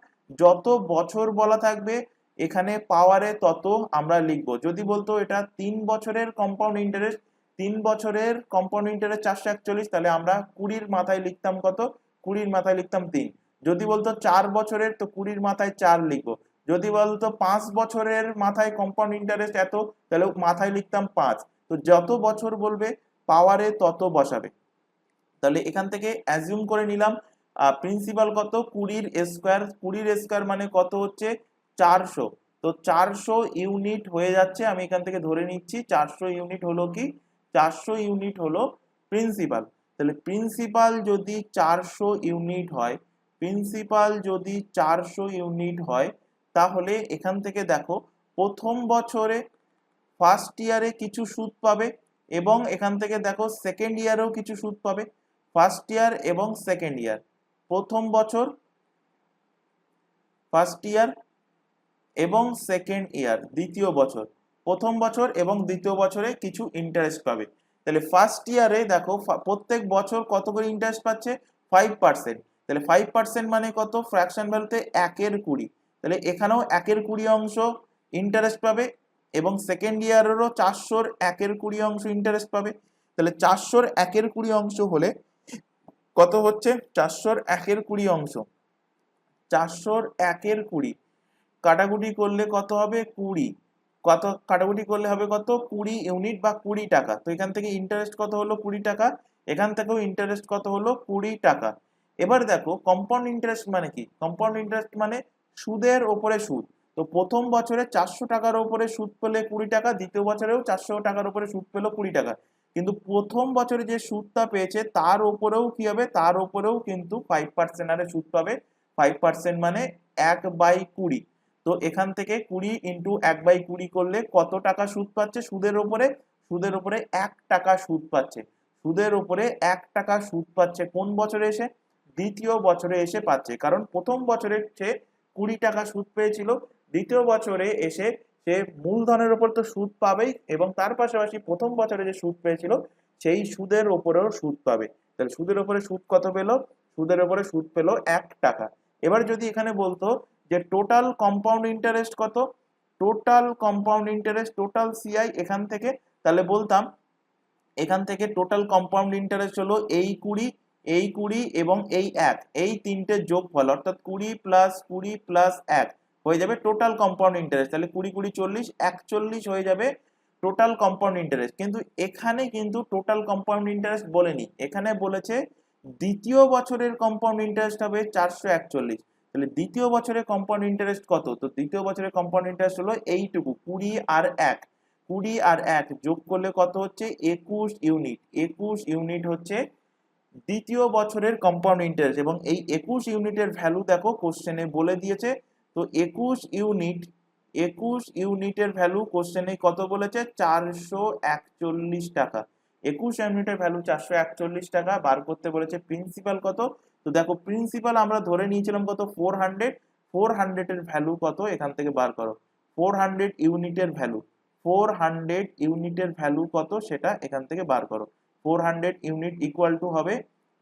যত বছর বলা থাকবে এখানে পাওয়ারে তত আমরা লিখব। যদি বলতো এটা 3 বছরের কম্পাউন্ড ইন্টারেস্ট, 3 বছরের কম্পাউন্ড ইন্টারেস্ট 441, তাহলে আমরা 20-র মাথায় লিখতাম কত, 20-র মাথায় লিখতাম 3। যদি বলতো 4 বছরের, তো 20-র মাথায় 4 লিখবো। যদি বলতো 5 বছরের মাথায় কম্পাউন্ড ইন্টারেস্ট এত, তাহলে মাথায় লিখতাম 5। তো যত বছর বলবে পাওয়ারে তত বসাবে। তাহলে এখান থেকে অ্যাজিউম করে নিলাম প্রিন্সিপাল কত, 20-র স্কোয়ার, 20-র স্কোয়ার মানে কত হচ্ছে 400, তো 400 ইউনিট হয়ে যাচ্ছে, আমি এখান থেকে ধরে নিচ্ছি 400 ইউনিট হলো কি, 400 ইউনিট হলো প্রিন্সিপাল। তাহলে প্রিন্সিপাল যদি 400 ইউনিট হয়, প্রিন্সিপাল যদি 400 ইউনিট হয়, তাহলে এখান থেকে দেখো প্রথম বছরে ফার্স্ট ইয়ারে কিছু সুদ পাবে, এবং এখান থেকে দেখো সেকেন্ড ইয়ারেও কিছু সুদ পাবে। ফার্স্ট ইয়ার এবং সেকেন্ড ইয়ার, প্রথম বছর, ফার্স্ট ইয়ার এবং সেকেন্ড ইয়ার, দ্বিতীয় বছর, প্রথম বছর এবং দ্বিতীয় বছরে কিছু ইন্টারেস্ট পাবে। তাহলে ফার্স্ট ইয়ারে দেখো প্রত্যেক বছর কত করে ইন্টারেস্ট পাচ্ছে 5%। তাহলে 5% মানে কত, ফ্র্যাকশন ভ্যালুতে 1/20। তাহলে এখানেও 1/20 অংশ ইন্টারেস্ট পাবে এবং সেকেন্ড ইয়ারেরও 400-র 1/20 অংশ ইন্টারেস্ট পাবে। তাহলে 400-র 1/20 অংশ হলে কত হচ্ছে, 400-র 1/20 অংশ, 400-র 1/20 কাটাকুটি করলে কত হবে 20, কত কাটাকুটি করলে হবে কত 20 ইউনিট বা 20 টাকা। তো এখান থেকে ইন্টারেস্ট কত হলো 20 টাকা, এখান থেকেও ইন্টারেস্ট কত হলো 20 টাকা। এবার দেখো কম্পাউন্ড ইন্টারেস্ট মানে কি, কম্পাউন্ড ইন্টারেস্ট মানে সুদের ওপরে সুদ। তো প্রথম বছরে 400 টাকার উপরে সুদ পেলে 20 টাকা, দ্বিতীয় বছরেও 400 টাকার উপরে সুদ পেলো 20 টাকা। কিন্তু প্রথম বছরে যে সুদটা পেয়েছে তার উপরেও কি হবে, তার উপরেও কিন্তু 5% হারে সুদ পাবে। 5% মানে 1/20। তো এখান থেকে 20 ইন্টু 1/20 করলে কত টাকা সুদ পাচ্ছে সুদের উপরে, সুদের উপরে 1 টাকা সুদ পাচ্ছে। সুদের উপরে 1 টাকা সুদ পাচ্ছে কোন বছরে এসে, দ্বিতীয় বছরে এসে পাচ্ছে। কারণ প্রথম বছরে সে 20 টাকা সুদ পেয়েছিল, দ্বিতীয় বছরে এসে সে মূলধনের উপর তো সুদ পাবেই এবং তার পাশাপাশি প্রথম বছরে যে সুদ পেয়েছিল সেই সুদের উপরেও সুদ পাবে। তাহলে সুদের উপরে সুদ কত পেল, সুদের উপরে সুদ পেল 1 টাকা। এবার যদি এখানে বলতো যে টোটাল কম্পাউন্ড ইন্টারেস্ট কত, total compound interest, total CI এখান থেকে, তাহলে বলতাম এখান থেকে টোটাল কম্পাউন্ড ইন্টারেস্ট হলো এই 20, এই 20 এবং এই 1, এই তিনটে যোগফল অর্থাৎ 20 প্লাস 20 প্লাস 1 হয়ে যাবে টোটাল কম্পাউন্ড ইন্টারেস্ট। তাহলে 20 20 40, 41 হয়ে যাবে টোটাল কম্পাউন্ড ইন্টারেস্ট। কিন্তু এখানে কিন্তু টোটাল কম্পাউন্ড ইন্টারেস্ট বলেনি, এখানে বলেছে দ্বিতীয় বছরের কম্পাউন্ড ইন্টারেস্ট হবে 441। তাহলে দ্বিতীয় বছরে কম্পাউন্ড ইন্টারেস্ট কত, তো দ্বিতীয় বছরের কম্পাউন্ড ইন্টারেস্ট হলো এইটুকু 20 আর 1, 20 আর 1 যোগ করলে কত হচ্ছে 21 ইউনিট। 21 ইউনিট হচ্ছে দ্বিতীয় বছরের কম্পাউন্ড ইন্টারেস্ট এবং এই 21 ইউনিটের ভ্যালু দেখো কোশ্চেনে বলে দিয়েছে। তো 21 ইউনিট, 21 ইউনিটের ভ্যালু কোশ্চেনে কত বলেছে 441 টাকা। 21 ইউনিটের ভ্যালু 441 টাকা বার করতে বলেছে। প্রিন্সিপাল কত, তো দেখো প্রিন্সিপাল আমরা ধরে নিয়েছিলাম কত 400, 400 এর ভ্যালু কত এখান থেকে বার করো। 400 ইউনিটের ভ্যালু, 400 ইউনিটের ভ্যালু কত সেটা এখান থেকে বার করো। 400 ইউনিট ইকুয়াল টু হবে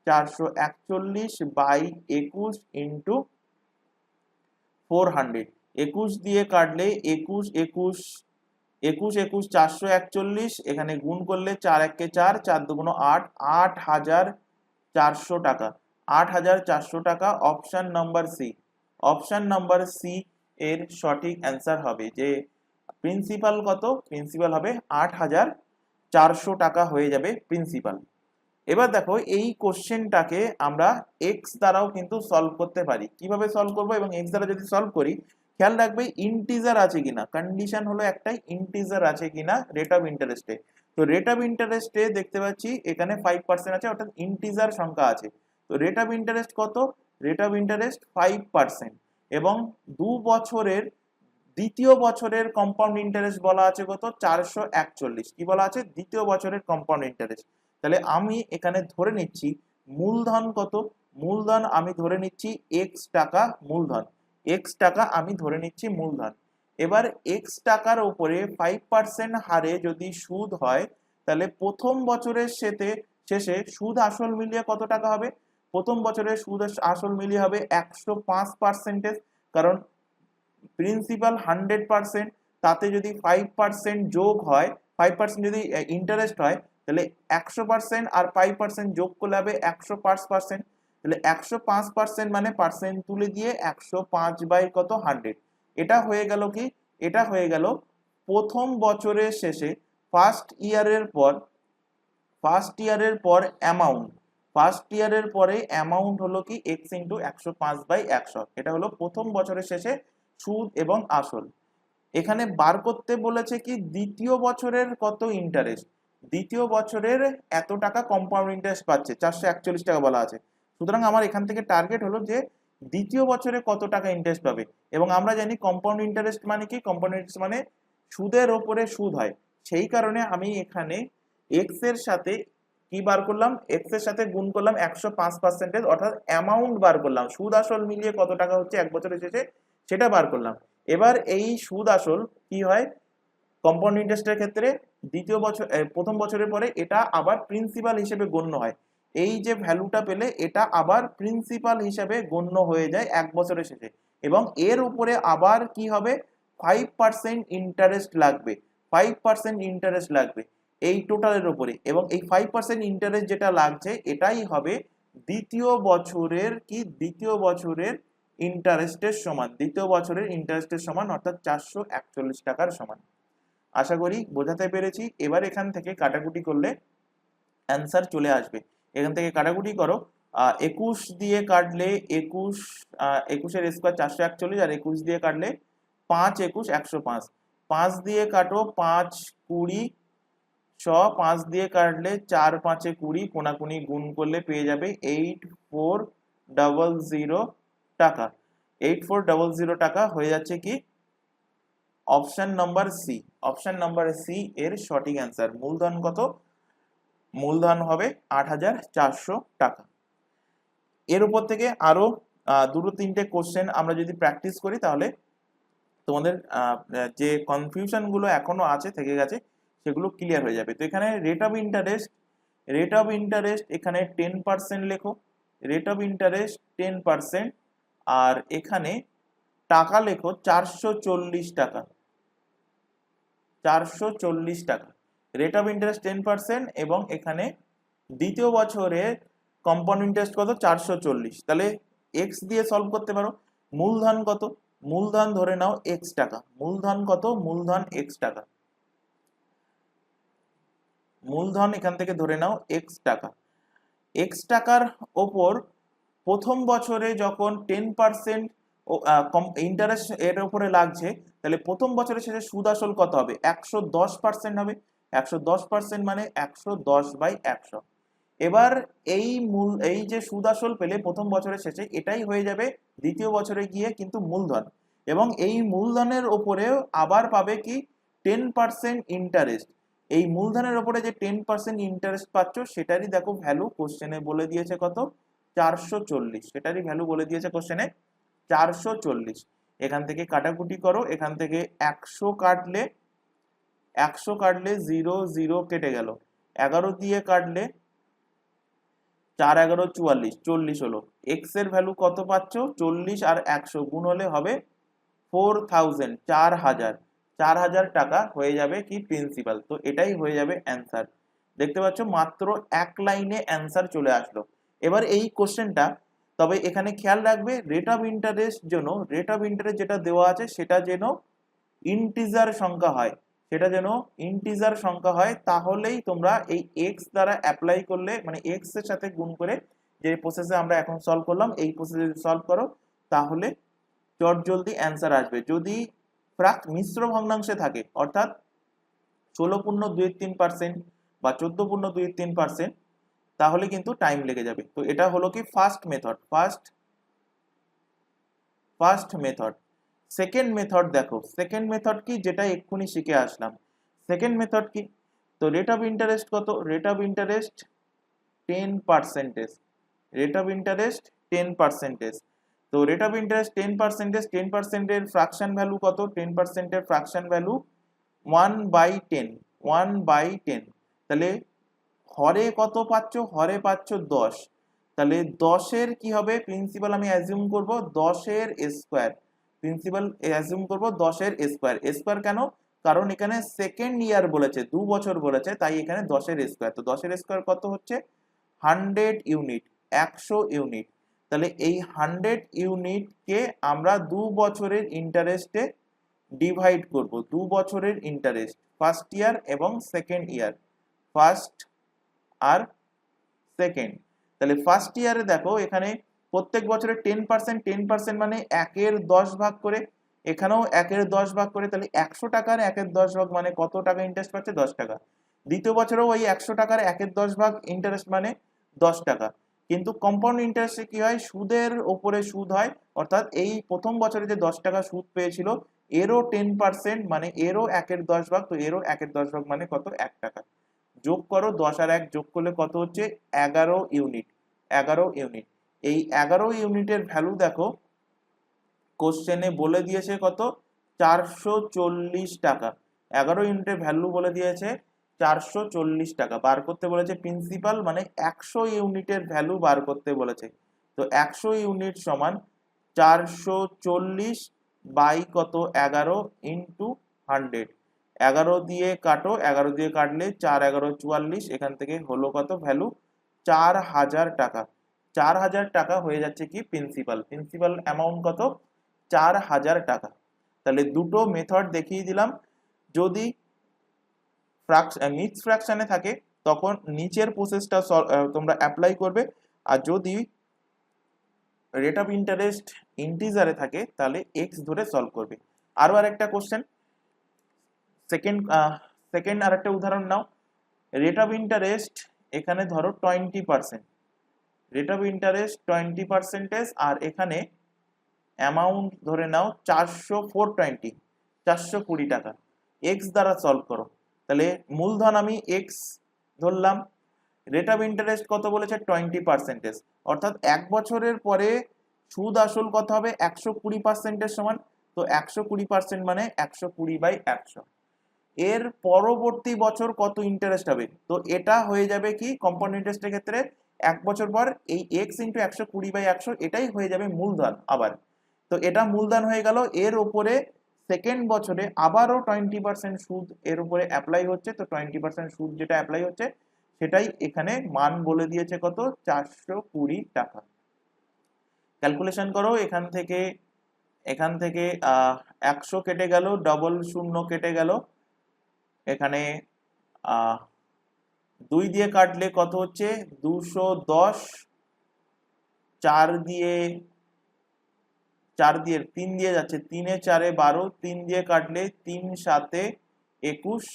441/21 ইন্টু 400। 21 দিয়ে কাটলে 21 21 21 21 441, এখানে গুণ করলে 4 1 4, 4 2 8, 8,400 টাকা। 8,400 টাকা option number C, option number C এর সঠিক অ্যান্সার হবে যে প্রিন্সিপাল কত, প্রিন্সিপাল হবে 8,400 টাকা হয়ে যাবে প্রিন্সিপাল। এবার দেখো এই কোশ্চেনটাকে আমরা এক্স দ্বারাও কিন্তু সলভ করতে পারি। কিভাবে সলভ করব এবং এক্স দ্বারা যদি সলভ করি খেয়াল রাখবে ইন্টিজার আছে কিনা, কন্ডিশন হলো একটাই ইন্টিজার আছে কিনা রেট অফ ইন্টারেস্টে। তো রেট অফ ইন্টারেস্টে দেখতে পাচ্ছি এখানে 5% আছে অর্থাৎ ইন্টিজার সংখ্যা আছে। তো রেট অফ ইন্টারেস্ট কত, রেট অফ ইন্টারেস্ট 5% এবং 2 বছরের দ্বিতীয় বছরের কম্পাউন্ড ইন্টারেস্ট বলা আছে কত 441, কি বলা আছে দ্বিতীয় বছরের কম্পাউন্ড ইন্টারেস্ট। তাহলে আমি এখানে ধরে নিচ্ছি মূলধন কত, মূলধন আমি ধরে নিচ্ছি x টাকা মূলধন, x টাকা আমি ধরে নিচ্ছি মূলধন। এবার x টাকার উপরে 5% হারে যদি সুদ হয় তাহলে প্রথম বছরের শেষে সুদ আসল মিলিয়ে কত টাকা হবে, প্রথম বছরের সুদ আসল মিলিয়ে হবে 105%, কারণ প্রিন্সিপাল 100%, তাতে যদি 5% যোগ হয়, 5% যদি ইন্টারেস্ট হয় তাহলে 100% আর 5% যোগ করলে হবে 105%। তাহলে 105% মানে পার্সেন্ট তুলে দিয়ে 105/100। এটা হয়ে গেল কি, এটা হয়ে গেল প্রথম বছরের শেষে ফার্স্ট ইয়ারের পর অ্যামাউন্ট, ফার্স্ট ইয়ারের পরে অ্যামাউন্ট হলো কি x ইন্টু 105/100। এটা হলো প্রথম বছরের শেষে সুদ এবং আসল। এখানে বার করতে বলেছে কি দ্বিতীয় বছরের কত ইন্টারেস্ট, দ্বিতীয় বছরের এত টাকা কম্পাউন্ড ইন্টারেস্ট পাচ্ছে 441 টাকা বলা আছে। সুতরাং আমার এখান থেকে টার্গেট হলো যে দ্বিতীয় বছরে কত টাকা ইন্টারেস্ট পাবে। এবং আমরা জানি কম্পাউন্ড ইন্টারেস্ট মানে কি, কম্পাউন্ড ইন্টারেস্ট মানে সুদের ওপরে সুদ হয়। সেই কারণে আমি এখানে এক্স এর সাথে কি বার করলাম, এক্স এর সাথে গুণ করলাম 105%, অর্থাৎ অ্যামাউন্ট বার করলাম, সুদ আসল মিলিয়ে কত টাকা হচ্ছে এক বছরের শেষে সেটা বার করলাম। এবার এই সুদ আসল কি হয় কম্পাউন্ড ইন্টারেস্টের ক্ষেত্রে দ্বিতীয় বছর প্রথম বছরের পরে এটা আবার প্রিন্সিপাল হিসেবে গণ্য হয়। এই যে ভ্যালুটা পেলে এটা আবার প্রিন্সিপাল হিসেবে গণ্য হয়ে যায় 1 বছরের শেষে, এবং এর উপরে আবার কি হবে, 5% ইন্টারেস্ট লাগবে, 5% ইন্টারেস্ট লাগবে এই টোটালের উপরে, এবং এই 5% ইন্টারেস্ট যেটা লাগছে এটাই হবে দ্বিতীয় বছরের ইন্টারেস্টের সমান, দ্বিতীয় বছরের ইন্টারেস্টের সমান, অর্থাৎ 441 টাকার সমান। আশা করি বোঝাতে পেরেছি। এবার এখান থেকে কাটাকুটি করলে অ্যান্সার চলে আসবে। এখান থেকে কাটাকুটি করো, 21 দিয়ে কাটলে 21 এর স্কোয়ার 441, আর 21 দিয়ে কাটলে 5 21 105, 5 দিয়ে কাটো 5 20 5 দিয়ে কাটলে 4 5 20, কোনাকুনি গুণ করলে পেয়ে যাবে 8400 টাকা। 8400 টাকা হয়ে যাচ্ছে কি option number C. Option number C এর সঠিক অ্যান্সার। মূলধন কত? মূলধন হবে 8400 টাকা। এর উপর থেকে আরো দুটো তিনটে কোশ্চেন আমরা যদি প্র্যাকটিস করি তাহলে তোমাদের যে কনফিউশন গুলো এখনো আছে থেকে গেছে সেগুলো ক্লিয়ার হয়ে যাবে। তো এখানে রেট অফ ইন্টারেস্ট এখানে 10% লেখো, রেট অফ ইন্টারেস্ট 10%, আর এখানে টাকা লেখো 440 টাকা, 440 টাকা। রেট অফ ইন্টারেস্ট 10% এবং এখানে দ্বিতীয় বছরে কম্পাউন্ড ইন্টারেস্ট কত? 440। তাহলে এক্স দিয়ে সলভ করতে পারো। মূলধন কত? মূলধন ধরে নাও এক্স টাকা। মূলধন কত? মূলধন এক্স টাকা। মূলধন এখান থেকে ধরে নাও এক্স টাকা। এক্স টাকার ওপর প্রথম বছরে যখন 10% ইন্টারেস্ট এর উপরে লাগছে, তাহলে প্রথম বছরের শেষে সুদ আসল কত হবে? 110% হবে। 110% মানে 110/100। এবার এই যে সুদ আসল পেলে প্রথম বছরের শেষে, এটাই হয়ে যাবে দ্বিতীয় বছরে গিয়ে কিন্তু মূলধন, এবং এই মূলধনের ওপরেও আবার পাবে কি 10% ইন্টারেস্ট। এই মূলধনের ওপরে যে 10% ইন্টারেস্ট পাচ্ছ সেটারই দেখো ভ্যালু কোশ্চেনে বলে দিয়েছে কত? 440। সেটারই ভ্যালু বলে দিয়েছে কোশ্চেনে 440। এখান থেকে কাটাকুটি করো, এখান থেকে 100 কাটলে 0 0 কেটে গেল, 11 দিয়ে কাটলে 4 11 44, 40 হলো। এক্স এর ভ্যালু কত পাচ্ছ? 40 আর 100 গুণ হলে হবে 4000, 4000 টাকা হয়ে যাবে কি প্রিন্সিপাল। তো এটাই হয়ে যাবে অ্যান্সার। দেখতে পাচ্ছ মাত্র এক লাইনে অ্যান্সার চলে আসলো। এবার এই কোশ্চেনটা, তবে এখানে খেয়াল রাখবে রেট অফ ইন্টারেস্ট যেটা দেওয়া আছে সেটা যেন ইন্টিজার সংখ্যা হয়, তাহলেই তোমরা এই এক্স দ্বারা অ্যাপ্লাই করলে, মানে এক্স এর সাথে গুণ করে যে প্রসেসে আমরা এখন সলভ করলাম, এই প্রসেসে সলভ করো তাহলে চটজলদি অ্যান্সার আসবে। যদি মিশ্র ভগ্নাংশে থাকে, অর্থাৎ 16.23% বা 14.23%, তাহলে কিন্তু টাইম লেগে যাবে। তো এটা হলো কি ফার্স্ট মেথড। সেকেন্ড মেথড দেখো, সেকেন্ড মেথড কি, যেটা এক্ষুনি শিখে আসলাম। সেকেন্ড মেথড কি? তো রেট অফ ইন্টারেস্ট কত? Rate of interest 10%। Rate of interest 10%। তো রেট অফ ইন্টারেস্ট 10%, এর ফ্র্যাকশন ভ্যালু কত? 10% এর ফ্র্যাকশন ভ্যালু 1/10। তাহলে হরে কত পাচ্ছ? হরে পাচ্ছ 10। তাহলে 10 এর কি হবে? প্রিন্সিপাল আমি অ্যাজিউম করব 10 এর স্কয়ার। প্রিন্সিপাল অ্যাজিউম করব 10 এর স্কয়ার। স্কয়ার কেন? কারণ এখানে সেকেন্ড ইয়ার বলেছে, 2 বছর বলেছে, তাই এখানে 10 এর স্কয়ার। তো 10 এর স্কয়ার কত হচ্ছে? 100 ইউনিট, 100 ইউনিট। তাহলে এই 100 ইউনিটকে আমরা 2 বছরের ইন্টারেস্টে ডিভাইড করব। 2 বছরের ইন্টারেস্ট, ফার্স্ট ইয়ার এবং সেকেন্ড ইয়ার, ফার্স্ট আর সেকেন্ড। তাহলে ফার্স্ট ইয়ারে দেখো এখানে প্রত্যেক বছরে 10% মানে 1/10 ভাগ করে, এখানেও 1/10 ভাগ করে, তাহলে 100 টাকার 1/10 ভাগ মানে কত টাকা ইন্টারেস্ট পাচ্ছে? 10 টাকা। দ্বিতীয় বছরেও ওই 100 টাকার 1/10 ভাগ ইন্টারেস্ট মানে 10 টাকা। কিন্তু কম্পাউন্ড ইন্টারেস্টে কি হয়? সুদের উপরে সুদ হয়, অর্থাৎ এই প্রথম বছরে যে 10 টাকা সুদ পেয়েছিল এরও 10% মানে এরও 1/10 ভাগ, তো এরও 1/10 ভাগ মানে কত? 1 টাকা। যোগ করো, 10 আর 1 যোগ করলে কত হচ্ছে? 11 ইউনিট। 11 ইউনিট। এই 11 ইউনিটের ভ্যালু দেখো কোশ্চেনে বলে দিয়েছে কত? 440 টাকা। 11 ইউনিটের ভ্যালু বলে দিয়েছে 440 টাকা বার করতে বলেছে। প্রিন্সিপাল মানে 100 ইউনিটের ভ্যালু বার করতে বলেছে। তো 100 ইউনিট সমান 440 বাই কত 11 ইন্টু 100। 11 দিয়ে কাটো, 11 দিয়ে কাটলে 4 11 44, এখান থেকে হলো কত ভ্যালু 4000 টাকা। 4000 টাকা হয়ে যাচ্ছে কি প্রিন্সিপাল। প্রিন্সিপাল অ্যামাউন্ট কত 4000 টাকা। তাহলে দুটো মেথড দেখিয়ে দিলাম। যদি মিক্স ফ্র্যাকশনে থাকে তখন নিচের প্রসেসটা তোমরা অ্যাপ্লাই করবে, আর যদি রেট অফ ইন্টারেস্ট ইন্টিজারে থাকে তাহলে এক্স ধরে সলভ করবে। আরো আরেকটা কোশ্চেন, সেকেন্ড আরেকটা উদাহরণ নাও। রেট অফ ইন্টারেস্ট এখানে ধরো 20%, রেট অফ ইন্টারেস্ট 20%, আর এখানে অ্যামাউন্ট ধরে নাও 420 টাকা। এক্স দ্বারা সলভ করো। তাহলে মূলধন আমি এক্স ধরলাম, রেট অফ ইন্টারেস্ট কত বলেছে 20%, অর্থাৎ 1 বছরের পরে সুদ আসল কত হবে 120% সমান। তো 120% মানে 120/100। এর পরবর্তী বছর কত ইন্টারেস্ট হবে, তো এটা হয়ে যাবে কি কম্পাউন্ড ইন্টারেস্টের ক্ষেত্রে 1 বছর পর এই এক্স ইন্টু 120/100 এটাই হয়ে যাবে মূলধন আবার। তো এটা মূলধন হয়ে গেল। এর উপরে সেকেন্ড বছরে আবারও 20% সুদ এর উপরে অ্যাপ্লাই হচ্ছে। তো 20% সুদ যেটা অ্যাপ্লাই হচ্ছে সেটাই এখানে মান বলে দিয়েছে কত 420 টাকা। ক্যালকুলেশন করো, এখান থেকে 100 কেটে গেল, ডবল শূন্য কেটে গেল, এখানে 2 দিয়ে কাটলে কত হচ্ছে 210, 4 দিয়ে 3 দিয়ে যাচ্ছে, 3 এ 4 এ 12, 3 দিয়ে কাটলে 3 7 এ 21,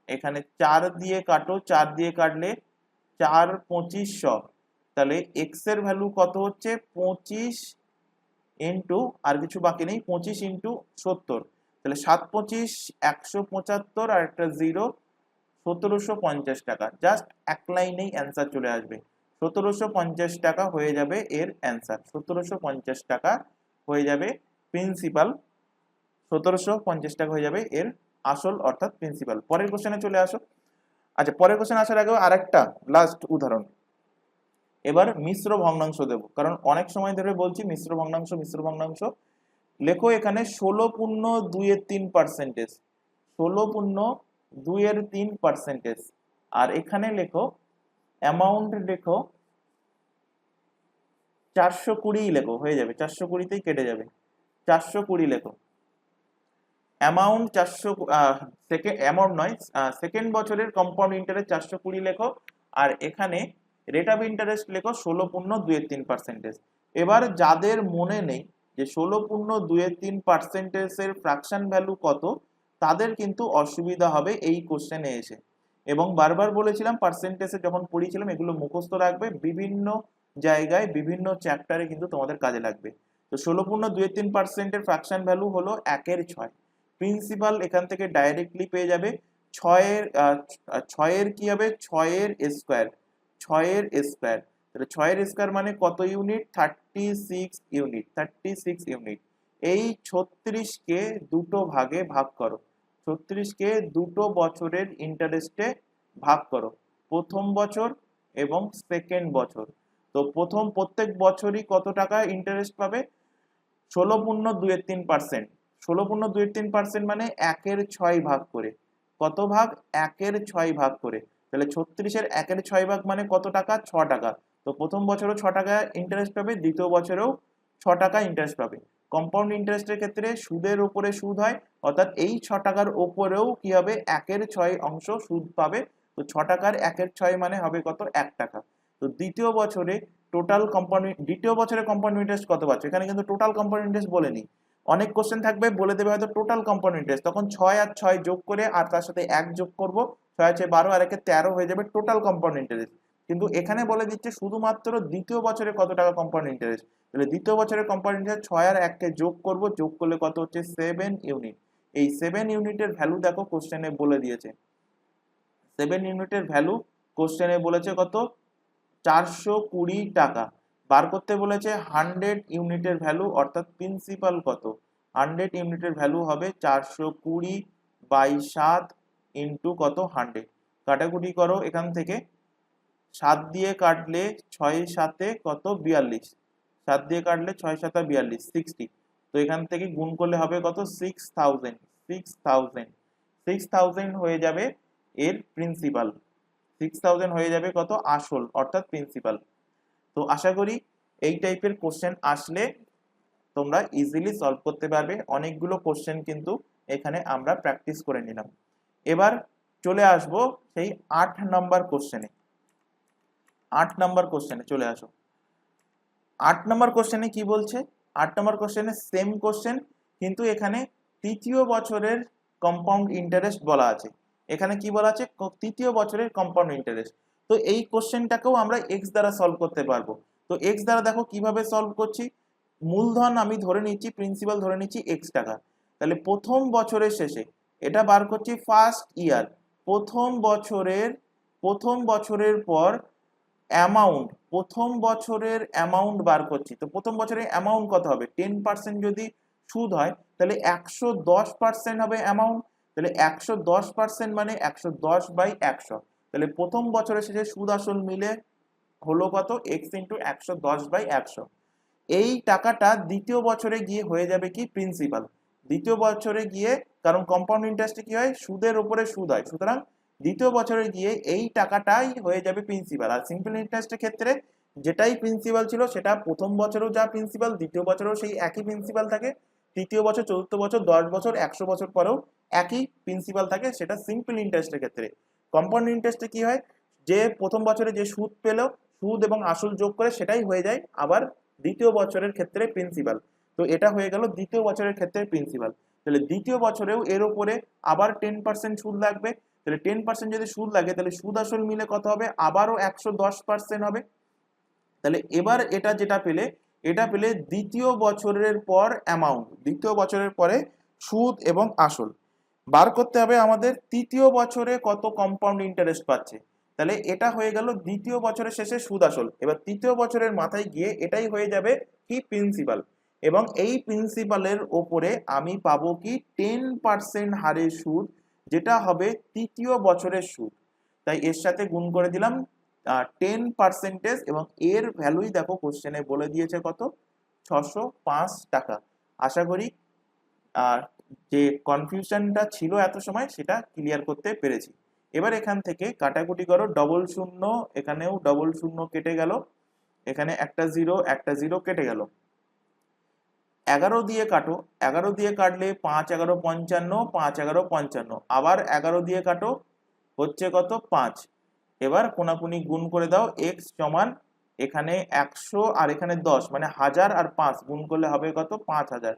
এখানে 4 দিয়ে কাটো, 4 দিয়ে কাটলে 4 2500। তাহলে এক্স এর ভ্যালু কত হচ্ছে 25 ইন্টু আর কিছু বাকি নেই 25 ইন্টু 70। তাহলে 7 25 175 আর একটা 0 1750 টাকা। জাস্ট এক লাইনেই অ্যান্সার চলে আসবে। 1750 টাকা হয়ে যাবে এর অ্যান্সার। 1750 টাকা হয়ে যাবে প্রিন্সিপাল, 1750 টাকা হয়ে যাবে এর আসল অর্থাৎ প্রিন্সিপাল। পরের কোশ্চেনে চলে আসো। আচ্ছা, পরের কোশ্চেন আসার আগেও আরেকটা লাস্ট উদাহরণ। এবার মিশ্র ভগ্নাংশ দেব, কারণ অনেক সময় ধরে বলছি মিশ্র ভগ্নাংশ। লেখো এখানে 16.2/3%, 16.2/3%, আর এখানে লেখো অ্যামাউন্ট, লেখো 420 লেখো, হয়ে যাবে 420তেই কেটে যাবে। 420 লেখো অ্যামাউন্ট, 400 অ্যামাউন্ট নয়, সেকেন্ড বছরের কম্পাউন্ড ইন্টারেস্ট 420 লেখো, আর এখানে রেট অফ ইন্টারেস্ট লেখো 16.2/3%। এবার যাদের মনে নেই যে 16.2/3% এর ফ্র্যাকশন ভ্যালু কত, তাদের কিন্তু অসুবিধা হবে এই কোশ্চেনে এসে। এবং বারবার বলেছিলাম পার্সেন্টেজে যখন পড়িয়েছিলাম এগুলো মুখস্থ রাখবে, বিভিন্ন জায়গায় বিভিন্ন চ্যাপ্টারে কিন্তু তোমাদের কাজে লাগবে। তো 16.2/3% এর ফ্র্যাকশন ভ্যালু হলো 1/6। প্রিন্সিপাল এখান থেকে ডাইরেক্টলি পেয়ে যাবে 6 এর কি হবে 6 এর স্কয়ার, 6 এর স্কয়ার। তাহলে 6 এর স্কয়ার মানে কত ইউনিট 36 ইউনিট, 36 ইউনিট। এই 36 কে দুটো ভাগে ভাগ করো, 36 কে দুটো বছরের ইন্টারেস্টে ভাগ করো, প্রথম বছর এবং সেকেন্ড বছর। তো প্রত্যেক বছরই কত টাকা ইন্টারেস্ট পাবে 16.2/3%। 16.2/3% মানে 1/6 ভাগ করে, কত ভাগ 1/6 ভাগ করে। তাহলে 36-এর 1/6 ভাগ মানে কত টাকা 6 টাকা। তো প্রথম বছরও 6 টাকা ইন্টারেস্ট পাবে, দ্বিতীয় বছরেও 6 টাকা ইন্টারেস্ট পাবে। কম্পাউন্ড ইন্টারেস্টের ক্ষেত্রে সুদের উপরে সুদ হয়, অর্থাৎ এই 6 টাকার উপরেও কি হবে 1/6 অংশ সুদ পাবে। তো 6 টাকার 1/6 মানে হবে কত 1 টাকা। তো দ্বিতীয় বছরে কম্পাউন্ড ইন্টারেস্ট কত পাচ্ছ, এখানে কিন্তু টোটাল কম্পাউন্ড ইন্টারেস্ট বলেনি। অনেক কোশ্চেন থাকবে বলে দেবে হয়তো টোটাল কম্পাউন্ড ইন্টারেস্ট, তখন 6 আর 6 যোগ করে আর তার সাথে 1 যোগ করব, 6 6 12 আর 1 13 হয়ে যাবে টোটাল কম্পাউন্ড ইন্টারেস্ট। কিন্তু এখানে বলে দিচ্ছে শুধুমাত্র দ্বিতীয় বছরে কত টাকা কম্পাউন্ড ইন্টারেস্ট। তাহলে দ্বিতীয় বছরের কম্পাউন্ড ইন্টারেস্ট 6 আর 1 কে যোগ করব, যোগ করলে কত হচ্ছে 7 ইউনিট। এই 7 ইউনিটের ভ্যালু দেখো কোশ্চেনে বলে দিয়েছে। 7 ইউনিটের ভ্যালু কোশ্চেনে বলেছে কত 420 টাকা। বার করতে বলেছে 100 ইউনিটের ভ্যালু, অর্থাৎ প্রিন্সিপাল কত 100 ইউনিটের ভ্যালু হবে 420/7 ইন্টু কত 100, কাটাকুটি করো এখান থেকে, 7 দিয়ে কাটলে 6 7 কত 42, 7 দিয়ে কাটলে 6 7 42 60, তো এখান থেকে গুণ করলে হবে কত 6000, 6000 হয়ে যাবে এর প্রিন্সিপাল, 6000 হয়ে যাবে কত আসল অর্থাৎ প্রিন্সিপাল। তো আশা করি এই টাইপের কোশ্চেন আসলে তোমরা ইজিলি সলভ করতে পারবে। অনেকগুলো কোশ্চেন কিন্তু এখানে আমরা প্র্যাকটিস করে নিলাম। এবার চলে আসব সেই 8 নাম্বার কোশ্চেনে। 8 নাম্বার কোশ্চেনে চলে আসো। 8 নাম্বার কোশ্চেনে কি বলছে? 8 নাম্বার কোশ্চেনে সেম কোশ্চেন, কিন্তু এখানে তৃতীয় বছরের কম্পাউন্ড ইন্টারেস্ট বলা আছে। এখানে কি বলা আছে? তৃতীয় বছরের কম্পাউন্ড ইন্টারেস্ট। তো এই কোশ্চেনটাকেও আমরা এক্স দ্বারা সলভ করতে পারবো। তো এক্স দ্বারা দেখো কিভাবে সলভ করছি। মূলধন আমি ধরে নিচ্ছি, প্রিন্সিপাল ধরে নিচ্ছি x টাকা। তাহলে প্রথম বছরের শেষে এটা বার করছি ফার্স্ট ইয়ার, প্রথম বছরের পর অ্যামাউন্ট, প্রথম বছরের অ্যামাউন্ট বার করছি। তো প্রথম বছরের অ্যামাউন্ট কত হবে? 10% যদি সুদ হয় তাহলে 110% হবে অ্যামাউন্ট। তাহলে 110% মানে 110/100। তাহলে প্রথম বছরের শেষে সুদ আসল মিলে হলো কত? x into 110/100। এই টাকাটা দ্বিতীয় বছরে গিয়ে হয়ে যাবে কি প্রিন্সিপাল। দ্বিতীয় বছরে গিয়ে, কারণ কম্পাউন্ড ইন্টারেস্টে কি হয়? সুদের উপরে সুদ হয়, সুতরাং দ্বিতীয় বছরে গিয়ে এই টাকাটাই হয়ে যাবে প্রিন্সিপাল। আর সিম্পল ইন্টারেস্টের ক্ষেত্রে যেটাই প্রিন্সিপাল ছিল সেটা প্রথম বছরেও যা প্রিন্সিপাল, দ্বিতীয় বছরেও সেই একই প্রিন্সিপাল থাকে, তৃতীয় বছর, চতুর্থ বছর, 10 বছর, 100 বছর পরেও একই প্রিন্সিপাল থাকে, সেটা সিম্পল ইন্টারেস্টের ক্ষেত্রে। কম্পাউন্ড ইন্টারেস্টে কি হয়? যে প্রথম বছরে যে সুদ পেল, সুদ এবং আসল যোগ করে সেটাই হয়ে যায় আবার দ্বিতীয় বছরের ক্ষেত্রে প্রিন্সিপাল। তো এটা হয়ে গেল দ্বিতীয় বছরের ক্ষেত্রে প্রিন্সিপাল। তাহলে দ্বিতীয় বছরেও এর উপরে আবার 10% সুদ লাগবে। তাহলে 10% যদি সুদ লাগে তাহলে সুদ আসল মিলে কত হবে? আবারও 110% হবে। তাহলে এবার এটা যেটা পেলে, এটা পেলে দ্বিতীয় বছরের পর অ্যামাউন্ট, দ্বিতীয় বছরের পরে সুদ এবং আসল বার করতে হবে আমাদের। তৃতীয় বছরে কত কম্পাউন্ড ইন্টারেস্ট পাচ্ছে, তাহলে এটা হয়ে গেল দ্বিতীয় বছরের শেষে সুদ আসল। এবার তৃতীয় বছরের মাথায় গিয়ে এটাই হয়ে যাবে কি প্রিন্সিপাল, এবং এই প্রিন্সিপালের ওপরে আমি পাবো কি 10% হারে সুদ, যেটা হবে তৃতীয় বছরের সুদ। তাই এর সাথে গুণ করে দিলাম 10%, এবং এর ভ্যালুই দেখো কোশ্চেনে বলে দিয়েছে কত? 605 টাকা। আশা করি যে কনফিউশনটা ছিল এত সময় সেটা ক্লিয়ার করতে পেরেছি। এবার এখান থেকে কাটাকুটি করো, ডবল শূন্য, এখানেও ডবল শূন্য কেটে গেল, এখানে একটা জিরো কেটে গেল। 11 দিয়ে কাটো, 11 দিয়ে কাটলে 5 11 55, 5 11 55, আবার 11 দিয়ে কাটো, হচ্ছে কত? 5। এবার কোনাকুনি গুণ করে দাও, x সমান এখানে 100 আর এখানে 10, মানে 1000 আর 5 গুণ করলে হবে কত? 5000।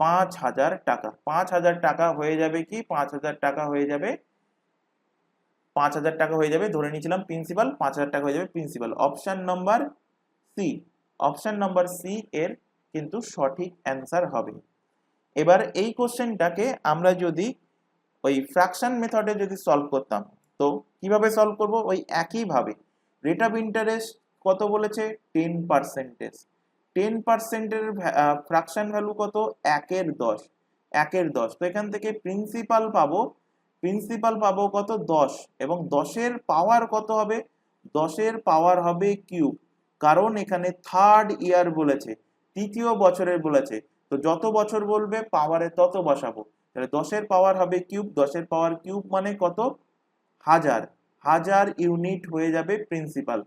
5000 টাকা, 5000 টাকা হয়ে যাবে কি? 5000 টাকা হয়ে যাবে, 5000 টাকা হয়ে যাবে, ধরে নিয়েছিলাম প্রিন্সিপাল, 5000 টাকা হয়ে যাবে principal. Option number C, option number C এর কিন্তু সঠিক অ্যান্সার হবে। এবার এই কোশ্চেনটাকে আমরা যদি ওই ফ্র্যাকশন মেথডে যদি সলভ করতাম, তো কিভাবে সলভ করব? ওই একইভাবে। রেট অফ ইন্টারেস্ট কত বলেছে? 10%। 10%-এর ফ্র্যাকশন ভ্যালু কত? 1/10, 1/10। তো এখান থেকে প্রিন্সিপাল পাবো কত? 10, এবং 10-এর পাওয়ার কত হবে? 10-এর পাওয়ার হবে কিউব, কারণ এখানে থার্ড ইয়ার বলেছে, তৃতীয় বছরের বলেছে। তো যত বছর বলবে পাওয়ারে তত বসাবো। তাহলে 10-এর পাওয়ার হবে কিউব, 10-এর পাওয়ার কিউব মানে কত? 1000, 1000 ইউনিট হয়ে যাবে প্রিন্সিপাল।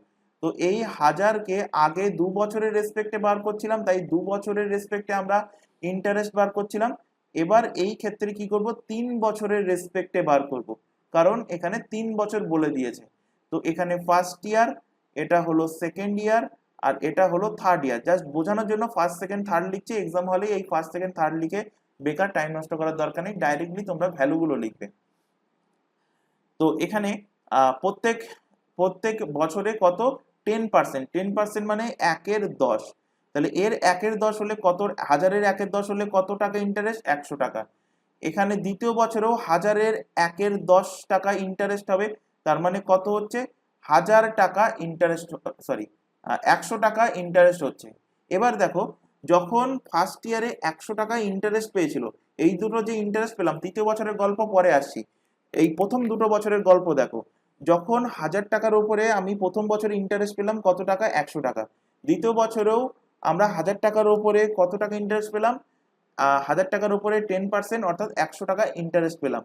তো এই 1000-কে আগে 2 বছরের রেসপেক্টে বার করছিলাম, তাই 2 বছরের রেসপেক্টে আমরা ইন্টারেস্ট বার করছিলাম। এবার এই ক্ষেত্রে কি করব? 3 বছরের রেসপেক্টে বার করব, কারণ এখানে 3 বছর বলে দিয়েছে। তো এখানে ফার্স্ট ইয়ার, এটা হলো সেকেন্ড ইয়ার, আর এটা হলো থার্ড ইয়ার। জাস্ট বোঝানোর জন্য ফার্স্ট সেকেন্ড থার্ড লিখছি, এক্সাম হলে এই ফার্স্ট সেকেন্ড থার্ড লিখে বেকার টাইম নষ্ট করার দরকার নেই, ডাইরেক্টলি তোমরা ভ্যালুগুলো লিখবে। তো এখানে প্রত্যেক বছরে কত? 10%, 10% মানে 1/10। তাহলে এর 1/10 হলে কত? 1000-এর 1/10 হলে কত টাকা ইন্টারেস্ট? 100 টাকা। এখানে দ্বিতীয় বছরেও 1000-এর 1/10 টাকা ইন্টারেস্ট হবে, তার মানে কত হচ্ছে? 1000 টাকা ইন্টারেস্ট, সরি 100 টাকা ইন্টারেস্ট হচ্ছে। এবার দেখো, যখন ফার্স্ট ইয়ারে 100 টাকা ইন্টারেস্ট পেয়েছিল, এই দুটো যে ইন্টারেস্ট পেলাম, তৃতীয় বছরের গল্প পরে আসছি, এই প্রথম দুটো বছরের গল্প দেখো, যখন 1000 টাকার উপরে আমি প্রথম বছরে ইন্টারেস্ট পেলাম কত টাকা, 100 টাকা। দ্বিতীয় বছরেও আমরা 1000 টাকার উপরে কত টাকা ইন্টারেস্ট পেলাম, 1000 টাকার উপরে 10% অর্থাৎ 100 টাকা ইন্টারেস্ট পেলাম।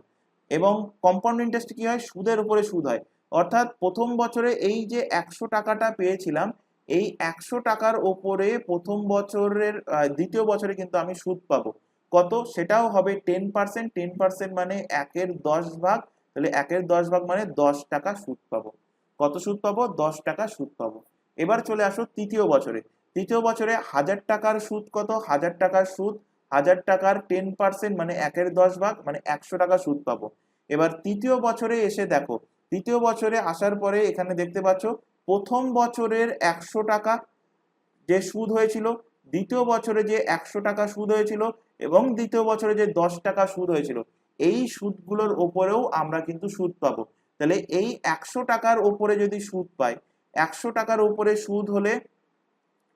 এবং কম্পাউন্ড ইন্টারেস্ট কি হয়, সুদের উপরে সুদ হয়। অর্থাৎ প্রথম বছরে এই যে 100 টাকাটা পেয়েছিলাম, এই 100 টাকার ওপরে প্রথম বছরের দ্বিতীয় বছরে কিন্তু আমি সুদ পাবো। কত, সেটাও হবে 10%। 10% মানে 1/10 তাহলে 1/10 মানে 10 টাকা সুদ পাবো। কত সুদ পাবো, 10 টাকা সুদ পাবো। এবার চলে আসো তৃতীয় বছরে। তৃতীয় বছরে 1000 টাকার সুদ কত, 1000 টাকার সুদ, 1000 টাকার 10% মানে 1/10 মানে 100 টাকা সুদ পাবো। এবার তৃতীয় বছরে এসে দেখো, তৃতীয় বছরে আসার পরে এখানে দেখতে পাচ্ছ প্রথম বছরের 100 টাকা যে সুদ হয়েছিল, দ্বিতীয় বছরে যে 100 টাকা সুদ হয়েছিল, এবং দ্বিতীয় বছরে যে 10 টাকা সুদ হয়েছিল, এই সুদগুলোর ওপরেও আমরা কিন্তু সুদ পাবো। তাহলে এই 100 টাকার ওপরে যদি সুদ পাই, 100 টাকার উপরে সুদ হলে,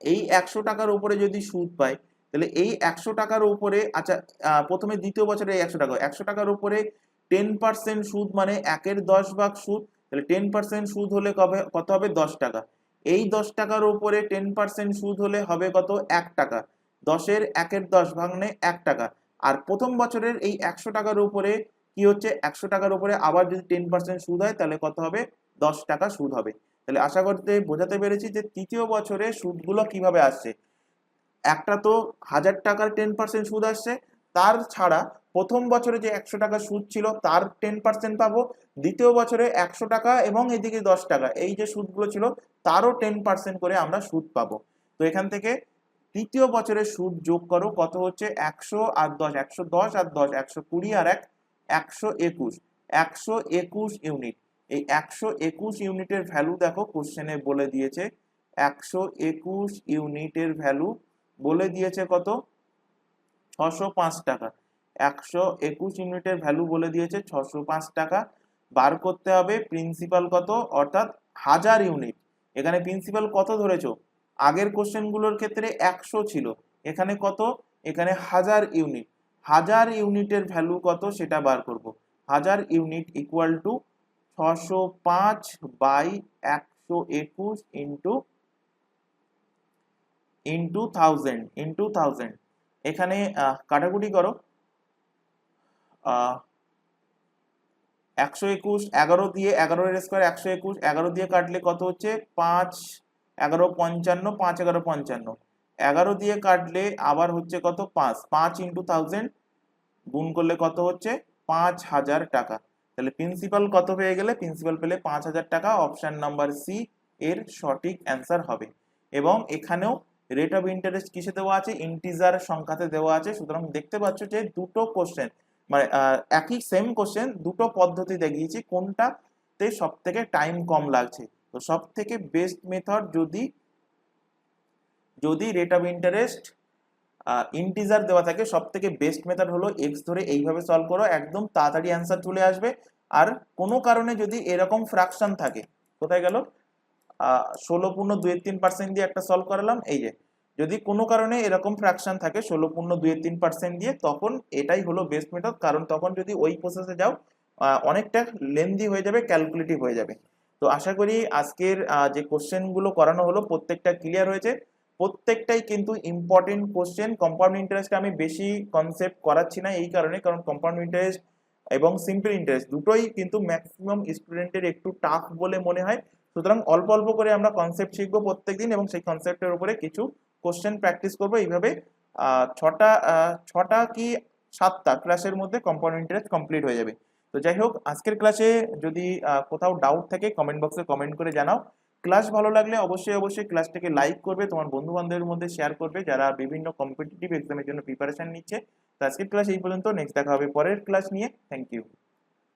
এই 100 টাকার উপরে যদি সুদ পাই, তাহলে এই 100 টাকার উপরে, আচ্ছা প্রথমে দ্বিতীয় বছরে 100 টাকার উপরে 10% সুদ মানে 1/10 সুদ, তাহলে 10% সুদ হলে কত হবে, 10 টাকা। এই 10 টাকার উপরে 10% সুদ হলে হবে কত, 1 টাকা। 10-এর 1/10 মানে 1 টাকা। আর প্রথম বছরের এই 100 টাকার উপরে কি হচ্ছে, 100 টাকার উপরে আবার যদি 10% সুদ হয় তাহলে কত হবে, 10 টাকা সুদ হবে। তাহলে আশা করতে বোঝাতে পেরেছি যে তৃতীয় বছরে সুদগুলো কিভাবে আসছে। একটা তো 1000 টাকার 10% সুদ আসছে, তার ছাড়া প্রথম বছরে যে 100 টাকা সুদ ছিল তার 10% পাবো, দ্বিতীয় বছরে 100 টাকা এবং এদিকে 10 টাকা এই যে সুদগুলো ছিল তারও 10% করে আমরা সুদ পাবো। তো এখান থেকে তৃতীয় বছরের সুদ যোগ করো, কত হচ্ছে, 100 আর 10, 110 আর 10, 120 আর 1, 121, 121 ইউনিট। এই 121 ইউনিটের ভ্যালু দেখো কোশ্চেনে বলে দিয়েছে, 121 ইউনিটের ভ্যালু বলে দিয়েছে কত, 605 টাকা। 121 ইউনিটের ভ্যালু বলে দিয়েছে 605 টাকা। বার করতে হবে প্রিন্সিপাল কত, অর্থাৎ 1000 ইউনিট। এখানে প্রিন্সিপাল কত ধরেছো, আগের কোশ্চেনগুলোর ক্ষেত্রে 100 ছিল, এখানে কত, এখানে 1000 ইউনিট। 1000 ইউনিটের ভ্যালু কত সেটা বার করব। 1000 unit equal to 605 by 121 into 1000 এখানে কাটাকুটি করো, 121, 11 দিয়ে 11 স্কোয়ার 121, 11 দিয়ে কাটলে কত হচ্ছে, 5 11 55, 5 11 55, 11 দিয়ে কাটলে আবার হচ্ছে কত, 5 ইন্টু 1000 গুণ করলে কত হচ্ছে, 5000 টাকা। তাহলে প্রিন্সিপাল কত পেয়ে গেলে, প্রিন্সিপাল পেলে 5000 টাকা। অপশন নাম্বার সি এর সঠিক অ্যান্সার হবে। এবং এখানেও রেট অফ ইন্টারেস্ট কিসে দেওয়া আছে, ইন্টিজার সংখ্যাতে দেওয়া আছে। সুতরাং দেখতে পাচ্ছ যে দুটো কোশ্চেন মানে একই সেম কোশ্চেন দুটো পদ্ধতি দেখিয়েছি, কোনটাতে সব থেকে টাইম কম লাগছে। তো সব থেকে বেস্ট মেথড যদি রেট অফ ইন্টারেস্ট ইন্টিজার দেওয়া থাকে, সব থেকে বেস্ট মেথড হলো এক্স ধরে এইভাবে সলভ করো, একদম তাড়াতাড়ি অ্যান্সার চলে আসবে। আর কোনো কারণে যদি এরকম ফ্র্যাকশন থাকে, কোথায় গেল, 16.2-3% দিয়ে একটা সলভ করালাম, এই যে যদি কোনো কারণে এরকম ফ্র্যাকশন থাকে 16.2-3% দিয়ে, তখন এটাই হলো বেস্ট মেথড। কারণ তখন যদি ওই প্রসেসে যাও অনেকটা লেন্দি হয়ে যাবে, ক্যালকুলেটিভ হয়ে যাবে। তো আশা করি আজকের যে কোশ্চেনগুলো করানো হলো প্রত্যেকটা ক্লিয়ার হয়েছে। প্রত্যেকটাই কিন্তু ইম্পর্টেন্ট কোশ্চেন। কম্পাউন্ড ইন্টারেস্টে আমি বেশি কনসেপ্ট করাচ্ছি না এই কারণে, কারণ কম্পাউন্ড ইন্টারেস্ট এবং সিম্পল ইন্টারেস্ট দুটোই কিন্তু ম্যাক্সিমাম স্টুডেন্টের একটু টাফ বলে মনে হয়। সুতরাং অল্প অল্প করে আমরা কনসেপ্ট শিখবো প্রত্যেকদিন, এবং সেই কনসেপ্টের উপরে কিছু কোশ্চেন প্র্যাকটিস করবো। এইভাবে ছটা কি 7টা ক্লাসের মধ্যে কম্পাউন্ড ইন্টারেস্ট কমপ্লিট হয়ে যাবে। তো যাই হোক, আজকের ক্লাসে যদি কোথাও ডাউট থাকে কমেন্ট বক্সে কমেন্ট করে জানাও। ক্লাস ভালো লাগলে অবশ্যই ক্লাসটাকে লাইক করবে, তোমার বন্ধু বান্ধবের মধ্যে শেয়ার করবে যারা বিভিন্ন কম্পিটিটিভ এক্সামের জন্য প্রিপারেশন নিচ্ছে। তো আজকের ক্লাস এই পর্যন্ত, নেক্সট দেখা হবে পরের ক্লাস নিয়ে। Thank you.